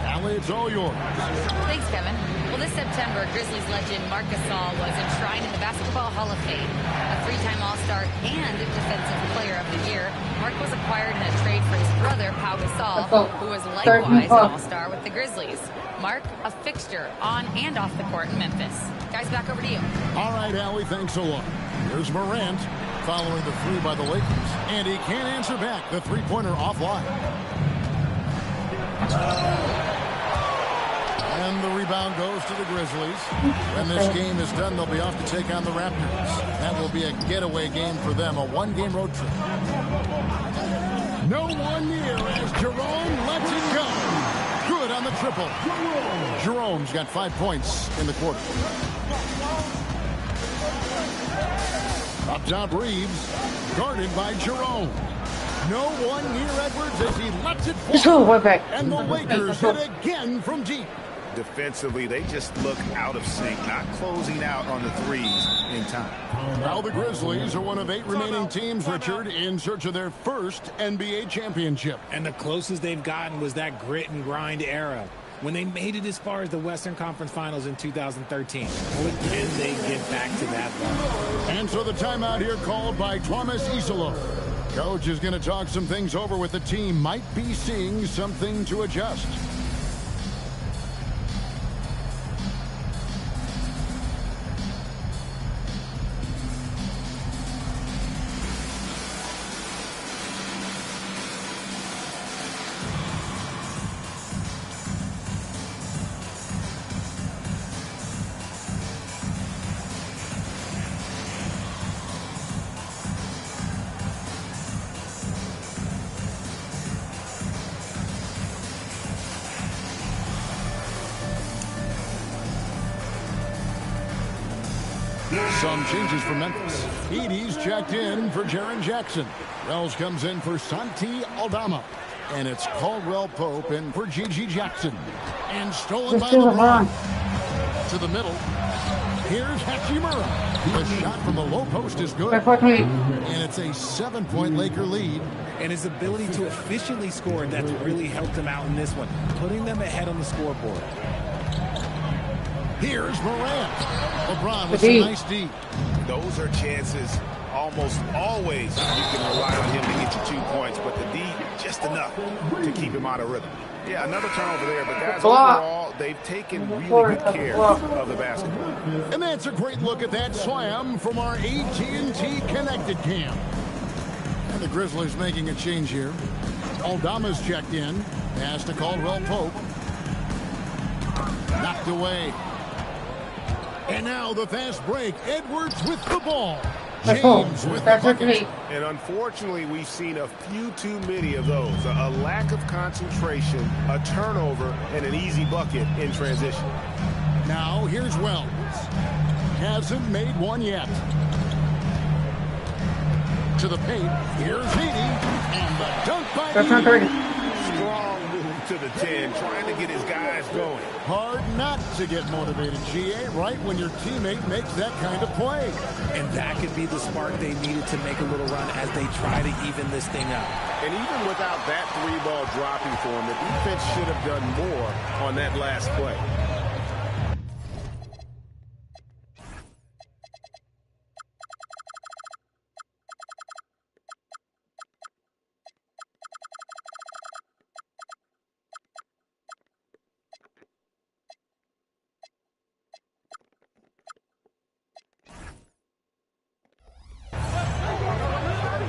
Allie, it's all yours. Thanks, Kevin. Well, this September, Grizzlies legend Marc Gasol was enshrined in the Basketball Hall of Fame. A 3-time All-Star and Defensive Player of the Year, Marc was acquired in a trade for his brother, Pau Gasol, who was likewise an All-Star with the Grizzlies. Marc, a fixture on and off the court in Memphis. Guys, back over to you. All right, Allie, thanks a lot. Here's Morant following the 3 by the Lakers. And he can't answer back. The 3-pointer offline. And the rebound goes to the Grizzlies. When this game is done, they'll be off to take on the Raptors. That will be a getaway game for them, a 1-game road trip. No one near as Jerome lets it go. Good on the triple. Jerome's got 5 points in the quarter. Up top, Reeves, guarded by Jerome. No one near Edwards as he lets it fly. And the Lakers hit again from deep. Defensively, they just look out of sync, not closing out on the threes in time. Now the Grizzlies are one of 8 remaining teams, Richard, in search of their first NBA championship. And the closest they've gotten was that grit and grind era, when they made it as far as the Western Conference Finals in 2013. Can they get back to that level? And so the timeout here called by Thomas Isolo. Coach is going to talk some things over with the team. Might be seeing something to adjust. Some changes for Memphis. Edie's checked in for Jaren Jackson. Wells comes in for Santi Aldama. And it's Caldwell Pope in for Gigi Jackson. And stolen by LeBron. To the middle. Here's Hachimura. The shot from the low post is good. And it's a 7-point Laker lead. And his ability to efficiently score, that's really helped him out in this one, putting them ahead on the scoreboard. Here's Morant. LeBron with some nice D. Those are chances almost always you can rely on him to get you 2 points, but the D just enough to keep him out of rhythm. Yeah, another turnover there, but guys, overall, they've taken really good care of the basketball. And that's a great look at that slam from our AT&T Connected Cam. And the Grizzlies making a change here. Aldama's checked in. Pass to Caldwell Pope. Knocked away. And now the fast break. Edwards with the ball. James with the bucket. And unfortunately, we've seen a few too many of those. A lack of concentration, a turnover, and an easy bucket in transition. Now here's Wells. Hasn't made one yet. To the paint. Here's Edie. And the dunk by Edie. Strong move to the 10, trying to get his guys going. Hard not to get motivated, GA, right when your teammate makes that kind of play. And that could be the spark they needed to make a little run as they try to even this thing up. And even without that three-ball dropping for him, the defense should have done more on that last play.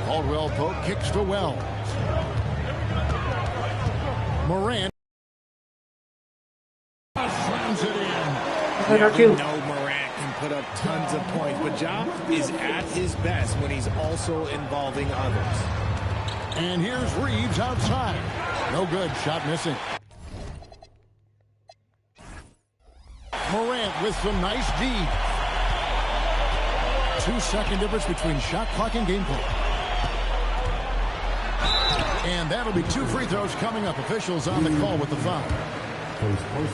Caldwell Pope kicks to Wells. Morant slams it in. Yeah, we know Morant can put up tons of points, but Ja is at his best when he's also involving others. And here's Reeves outside. No good. Shot missing. Morant with some nice D. 2-second difference between shot clock and game clock. And that'll be 2 free throws coming up. Officials on the call with the foul.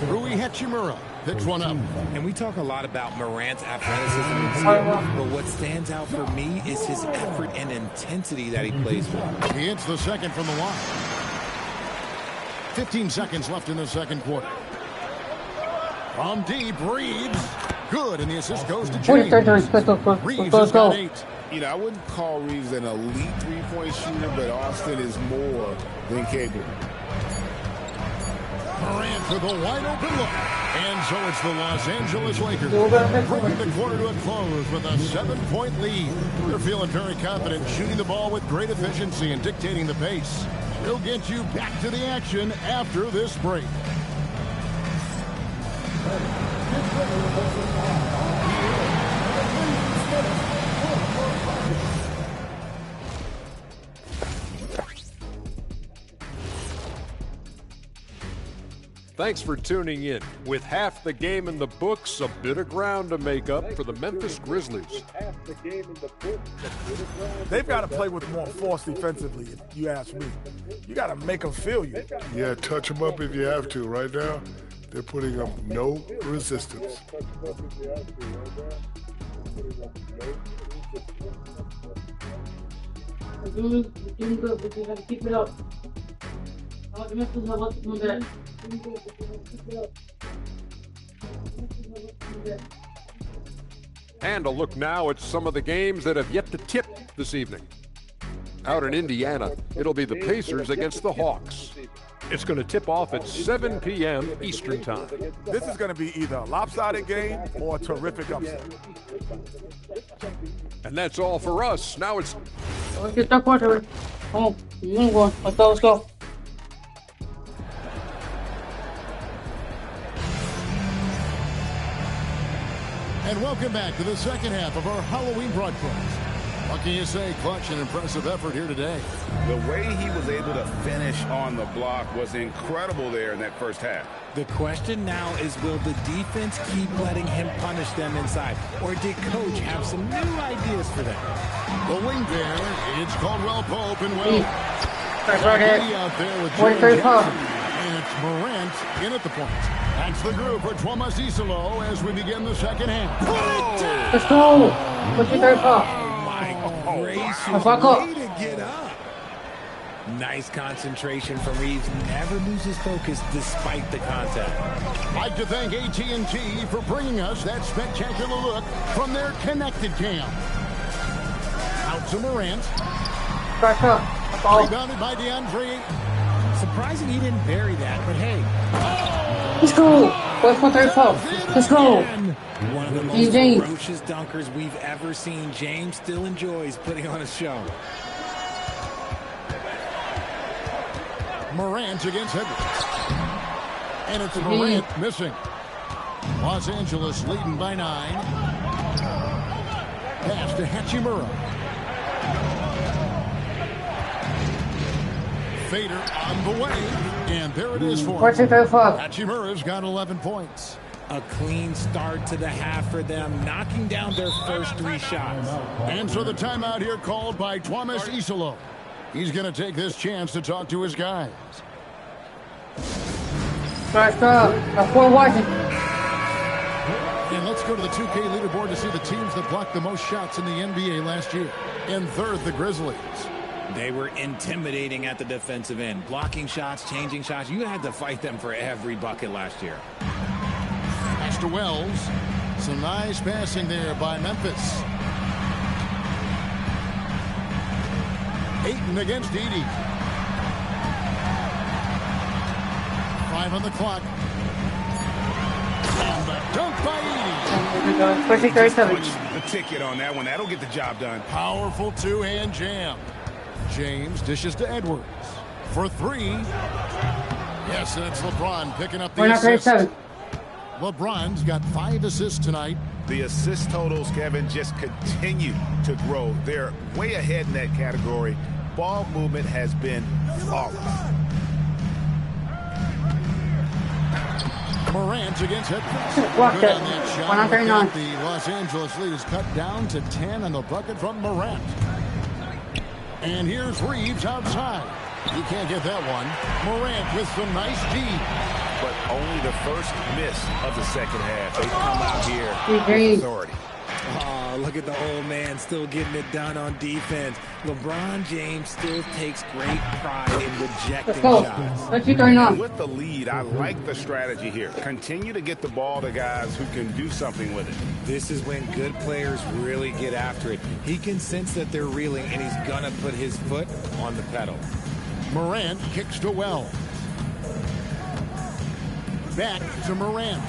Rui Hachimura picks one up. And we talk a lot about Morant's athleticism, but what stands out for me is his effort and intensity that he plays with. He hits the second from the line. 15 seconds left in the second quarter. From deep, Reeves. Good, and the assist goes to James. Reeves has got 8. You know, I wouldn't call Reeves an elite three-point shooter, but Austin is more than capable. Morant with a wide-open look. And so it's the Los Angeles Lakers bringing the quarter to a close with a 7-point lead. They're feeling very confident, shooting the ball with great efficiency and dictating the pace. We'll get you back to the action after this break. Thanks for tuning in. With half the game in the books, a bit of ground to make up for the Memphis Grizzlies. They've got to play with more force defensively, if you ask me. You got to make them feel you. Yeah, touch them up if you have to. Right now, they're putting up no resistance. Doing good, but you gotta keep it up. I want the Memphis to look from that. And a look now at some of the games that have yet to tip this evening. Out in Indiana, it'll be the Pacers against the Hawks. It's going to tip off at 7 p.m. Eastern Time. This is going to be either a lopsided game or a terrific upset. And that's all for us. Now it's... Let's get that quarter. Come on, let's go. And welcome back to the second half of our Halloween broadcast. What can you say? Clutch and impressive effort here today. The way he was able to finish on the block was incredible there in that first half. The question now is, will the defense keep letting him punish them inside? Or did Coach have some new ideas for them? The wing there, it's Caldwell Pope and Will. Out there with and it's Morant in at the point. That's the group for Twoma Cicelo as we begin the second half. Let's go. What's your third pop? Way to get up. Nice concentration from Reeves. Never loses focus despite the contact. I'd like to thank AT&T for bringing us that spectacular look from their connected cam. Out to Morant. Rebounded by DeAndre. Surprising he didn't bury that, but hey. Let's go. What's my third pop? Let's go. One of the most ferocious dunkers we've ever seen. James still enjoys putting on a show. Morant against Edwards. And it's Morant missing. Los Angeles leading by 9. Pass to Hachimura. Fader on the way. And there it is for him. Hachimura's got 11 points. A clean start to the half for them, knocking down their first 3 shots. And so the timeout here called by Thomas Isolo. He's going to take this chance to talk to his guys. For Washington. And let's go to the 2K leaderboard to see the teams that blocked the most shots in the NBA last year. In third, the Grizzlies. They were intimidating at the defensive end, blocking shots, changing shots. You had to fight them for every bucket last year. Pass to Wells. Some nice passing there by Memphis. Ayton against Edey. 5 on the clock. And the dunk by Edey. The ticket on that one. That'll get the job done. Powerful two-hand jam. James dishes to Edwards for 3. Yes, and it's LeBron picking up the assist. LeBron's got 5 assists tonight. The assist totals, Kevin, just continue to grow. They're way ahead in that category. Ball movement has been flawless. Morant against Edwards. Blocked Good it. on that shot. 139. The Los Angeles lead is cut down to 10 on the bucket from Morant. And here's Reeves outside. He can't get that one. Morant with some nice D. But only the first miss of the second half. They come out here with authority. Oh, look at the old man still getting it done on defense. LeBron James still takes great pride in rejecting shots. Let's keep going on. With the lead, I like the strategy here. Continue to get the ball to guys who can do something with it. This is when good players really get after it. He can sense that they're reeling, and he's going to put his foot on the pedal. Morant kicks to Wells. Back to Morant.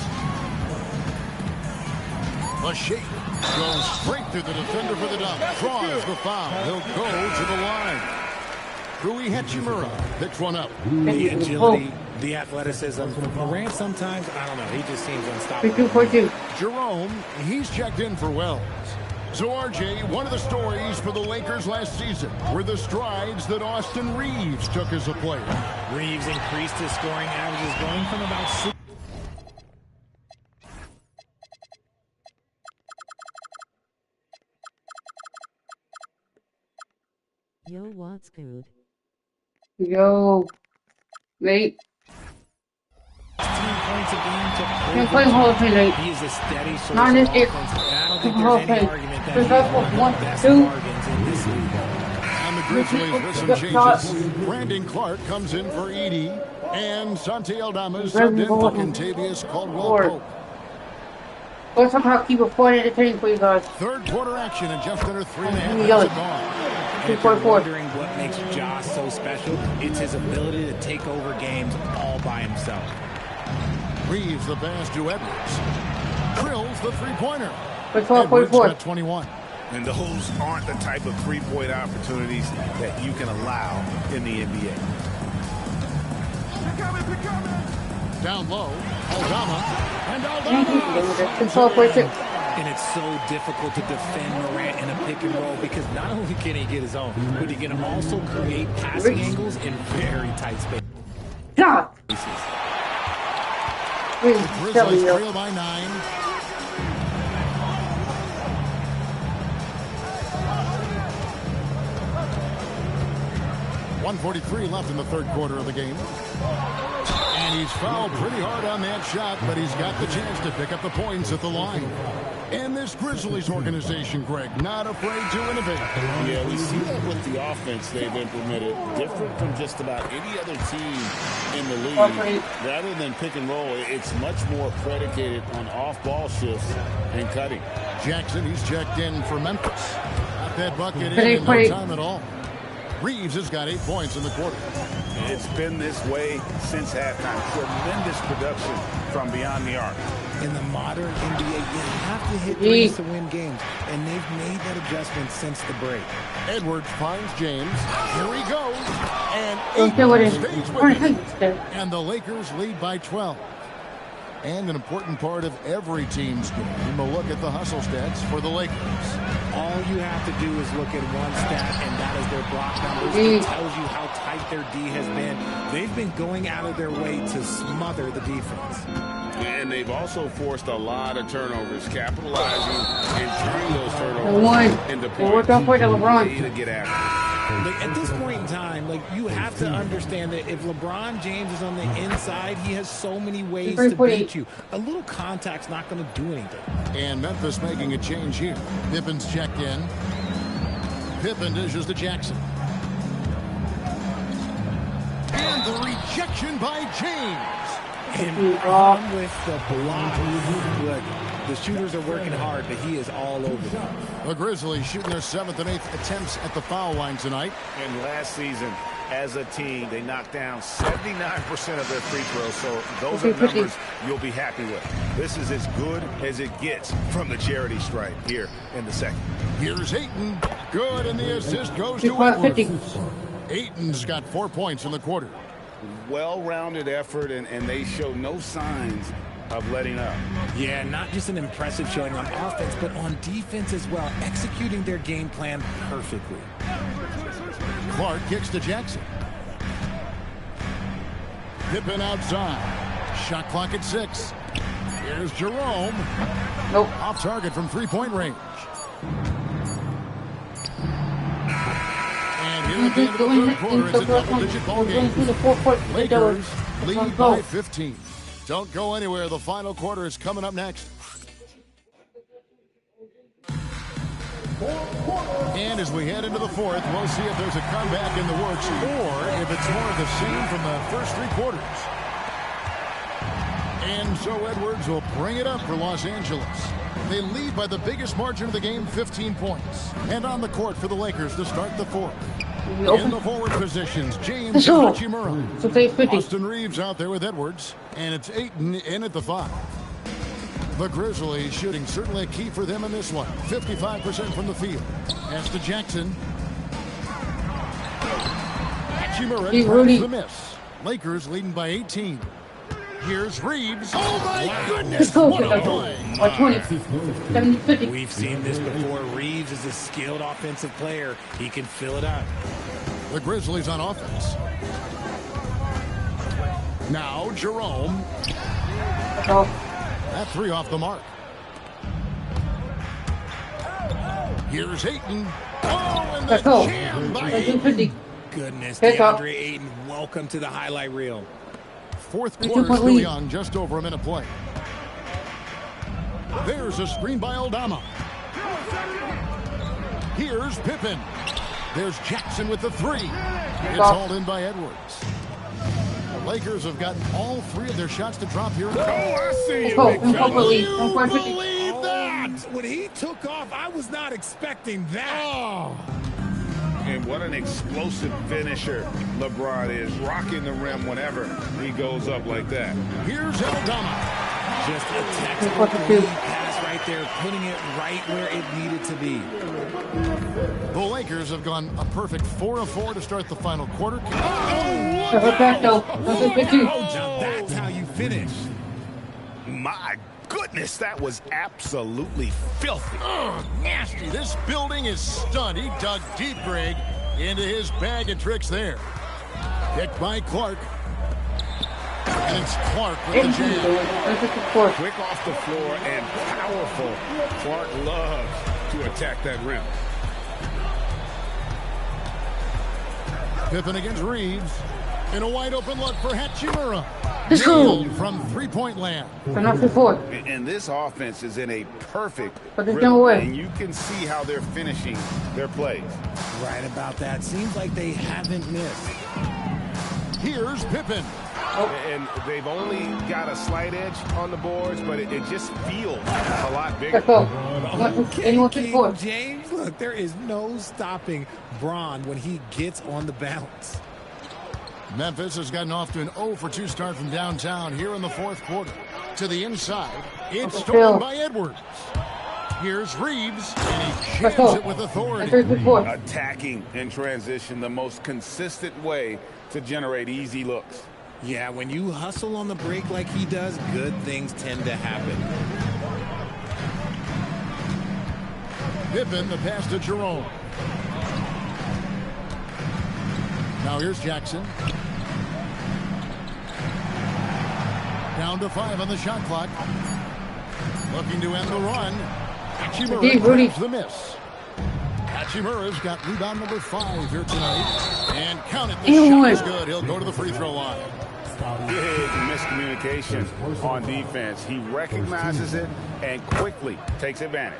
The shake goes straight through the defender for the dunk. Draws the foul. He'll go to the line. Rui Hachimura picks one up. The agility, the athleticism. Morant sometimes, I don't know, he just seems unstoppable. Jerome, he's checked in for Wells. So, RJ, one of the stories for the Lakers last season were the strides that Austin Reeves took as a player. Reeves increased his scoring averages, going from about 6. Yo, what's good? Yo, wait. 16 points a game to Can't play Hall of Fame, mate. He is a steady source Not in of this game. offense. I don't think Hall of there's any Fame. argument that There's he's also one of the 1, best 2. bargains in this league. And the Grizzlies with some changes. Brandon Clark comes in for Edey. And Santi Aldama is subbed in for Kentavious Caldwell-Pope. Let's somehow keep a point entertaining for you guys. Third quarter action in just under 3.5 minutes Yelling. gone. And if you're wondering what makes Josh so special, it's his ability to take over games all by himself. Reeves the pass to Edwards. Drills the three-pointer. Edwards got 21. And those aren't the type of three-point opportunities that you can allow in the NBA. Down low, Aldama. And And it's so difficult to defend Morant in a pick and roll because not only can he get his own, but he can also create passing angles in very tight space. God! Grizzlies trail by 9. .143 left in the third quarter of the game. And he's fouled pretty hard on that shot, but he's got the chance to pick up the points at the line. And this Grizzlies organization, Greg, not afraid to innovate. Yeah, we see that with the offense they've implemented. Different from just about any other team in the league. Rather than pick and roll, it's much more predicated on off-ball shifts and cutting. Jackson, he's checked in for Memphis. Got that bucket in no time at all. Reeves has got 8 points in the quarter. It's been this way since halftime. Tremendous production from beyond the arc. In the modern NBA, you have to hit threes to win games, and they've made that adjustment since the break. Edwards finds James. Here he goes. And Don't do it. and the Lakers lead by 12. And an important part of every team's game, a look at the hustle stats for the Lakers. All you have to do is look at one stat, and that is their block numbers. It tells you how tight their D has been. They've been going out of their way to smother the defense. And they've also forced a lot of turnovers, capitalizing and turning those turnovers into points. To get after. Like, at this point in time, like, you have to understand that if LeBron James is on the inside, he has so many ways to beat you. A little contact's not going to do anything. And Memphis making a change here. Pippen's checked in. Pippen dishes to Jackson. And the rejection by James. And on with the block. Look, the shooters are working hard, but he is all over them. The Grizzlies shooting their 7th and 8th attempts at the foul line tonight. And last season, as a team, they knocked down 79% of their free throws. So those are numbers you'll be happy with. This is as good as it gets from the charity stripe here in the second. Here's Ayton. Good, and the assist goes to Edwards. Ayton's got 4 points in the quarter. Well-rounded effort, and they show no signs of letting up. Yeah, not just an impressive showing on offense, but on defense as well, executing their game plan perfectly. Clark kicks to Jackson. Pippen outside. Shot clock at 6. Here's Jerome. Nope. Off target from three-point range. And here at the end of the third quarter, it's a double-digit ball game. Lakers lead by 15. Don't go anywhere. The final quarter is coming up next. And as we head into the fourth, we'll see if there's a comeback in the works or if it's more of the same from the first 3 quarters. And so Edwards will bring it up for Los Angeles. They lead by the biggest margin of the game, 15 points. And on the court for the Lakers to start the fourth. In the forward positions, James and Hachimura. Austin Reeves out there with Edwards. And it's Ayton in at the 5. The Grizzlies shooting certainly a key for them in this one. 55% from the field. As to Jackson. Hachimura tries the miss. Lakers leading by 18. Here's Reeves. Oh my goodness! What a play. We've seen this before. Reeves is a skilled offensive player. He can fill it up. The Grizzlies on offense. Now Jerome. That 3 off the mark. Here's Ayton. Oh, and the jam by Ayton. Goodness, DeAndre Ayton, welcome to the highlight reel. Fourth quarter still young, just over a minute play. There's a screen by Aldama. Here's Pippen. There's Jackson with the 3. It's all in by Edwards. The Lakers have gotten all 3 of their shots to drop here. Oh, I see you, big fella. Believe that? When he took off, I was not expecting that. Oh. And what an explosive finisher LeBron is, rocking the rim whenever he goes up like that. Here's Aldama. Just a textbook lead pass right there, putting it right where it needed to be. The Lakers have gone a perfect 4 of 4 to start the final quarter. That's how you finish. My goodness, that was absolutely filthy. Nasty. This building is stunned. He dug deep, Greg, into his bag of tricks there. Picked by Clark. And it's Clark with the jam. Quick off the floor and powerful. Clark loves to attack that rim. Pippen against Reeves. In a wide open look for Hachimura. Nailed from three-point land. And this offense is in a perfect rhythm, and you can see how they're finishing their plays. Right about that. Seems like they haven't missed. Here's Pippen. And they've only got a slight edge on the boards, but it just feels a lot bigger. King James, look, there is no stopping Bron when he gets on the bounce. Memphis has gotten off to an 0 for 2 start from downtown here in the fourth quarter. To the inside, it's stolen by Edwards. Here's Reeves, and he jams it with authority. Attacking in transition, the most consistent way to generate easy looks. Yeah, when you hustle on the break like he does, good things tend to happen. Pippen, the pass to Jerome. Now here's Jackson. Down to 5 on the shot clock. Looking to end the run. Hachimura grabs the miss. Hachimura's got rebound number 5 here tonight. And count it, the shot is good. He'll go to the free throw line. Big miscommunication on defense. He recognizes it and quickly takes advantage.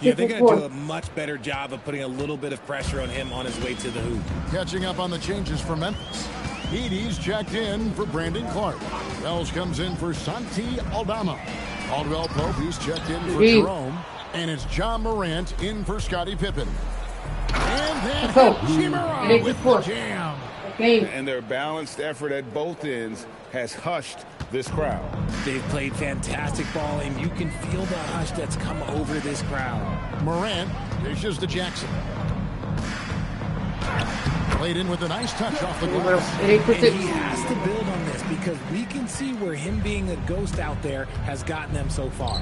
Yeah, they're going to do a much better job of putting a little bit of pressure on him on his way to the hoop. Catching up on the changes for Memphis. Edie's checked in for Brandon Clark. Wells comes in for Santi Aldama. Caldwell Pope, he's checked in for Jerome. And it's John Morant in for Scottie Pippen. And then Hachimura with the jam. And their balanced effort at both ends has hushed this crowd. They've played fantastic ball, and you can feel the hush that's come over this crowd. Morant dishes to Jackson. Played in with a nice touch off the glass. And he has to build on this because we can see where him being a ghost out there has gotten them so far.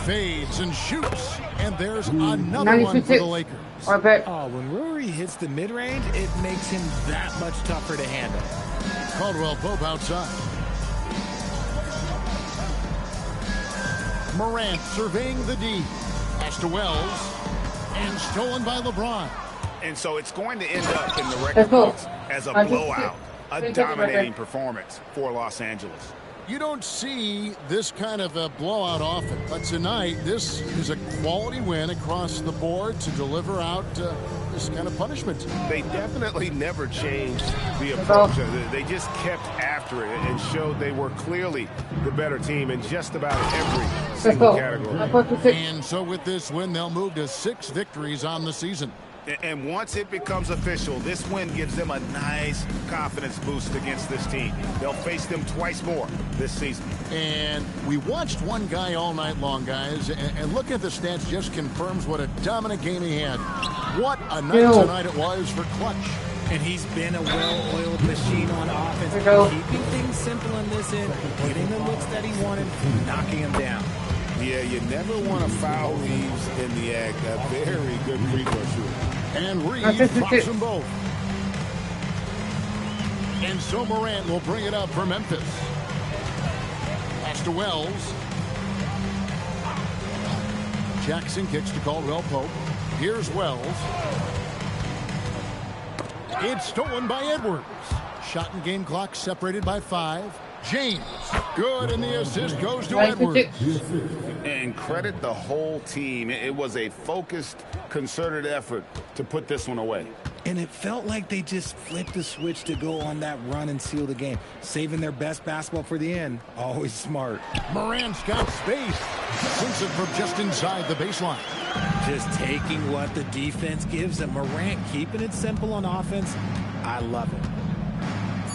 Fades and shoots, and there's another one for the Lakers. Oh, when Rory hits the mid-range, it makes him that much tougher to handle. Caldwell Pope outside. Morant surveying the D. Pass to Wells. And stolen by LeBron. And so it's going to end up in the record books as a blowout, a dominating performance for Los Angeles. You don't see this kind of a blowout often, but tonight this is a quality win across the board to deliver out this kind of punishment. They definitely never changed the approach. They just kept after it and showed they were clearly the better team in just about every single category. And so with this win, they'll move to 6 victories on the season. And once it becomes official, this win gives them a nice confidence boost against this team. They'll face them twice more this season. And we watched one guy all night long, guys, and looking at the stats just confirms what a dominant game he had. What a night tonight it was for Clutch. And he's been a well-oiled machine on offense, keeping things simple in this end, getting the looks that he wanted, knocking him down. Yeah, you never want to foul leaves in the act. A very good free throw shooter. And Reed drops them both. And so Morant will bring it up for Memphis. Pass to Wells. Jackson kicks to Caldwell Pope. Here's Wells. It's stolen by Edwards. Shot and game clock separated by 5. James, good, and the assist goes to Edwards. And credit the whole team. It was a focused, concerted effort to put this one away. And it felt like they just flipped the switch to go on that run and seal the game. Saving their best basketball for the end. Always smart. Morant's got space. Sinks it from just inside the baseline. Just taking what the defense gives him. Morant keeping it simple on offense. I love it.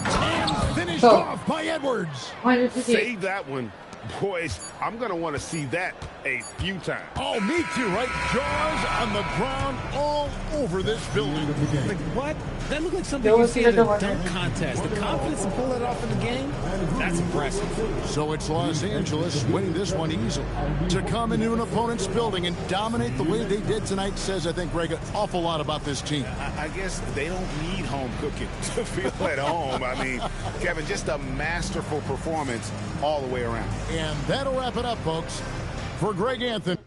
And finished off by Edwards. Save that one. Boys, I'm going to want to see that a few times. Oh, me too, right? Jaws on the ground all over this building. Like, what? That looked like something you see at a dunk contest. The confidence to pull that off in the game, that's impressive. So it's Los Angeles winning this one easily. To come into an opponent's building and dominate the way they did tonight says, I think, Greg, an awful lot about this team. I guess they don't need home cooking to feel at home. I mean, Kevin, just a masterful performance all the way around. And that'll wrap it up, folks. For Greg Anthony.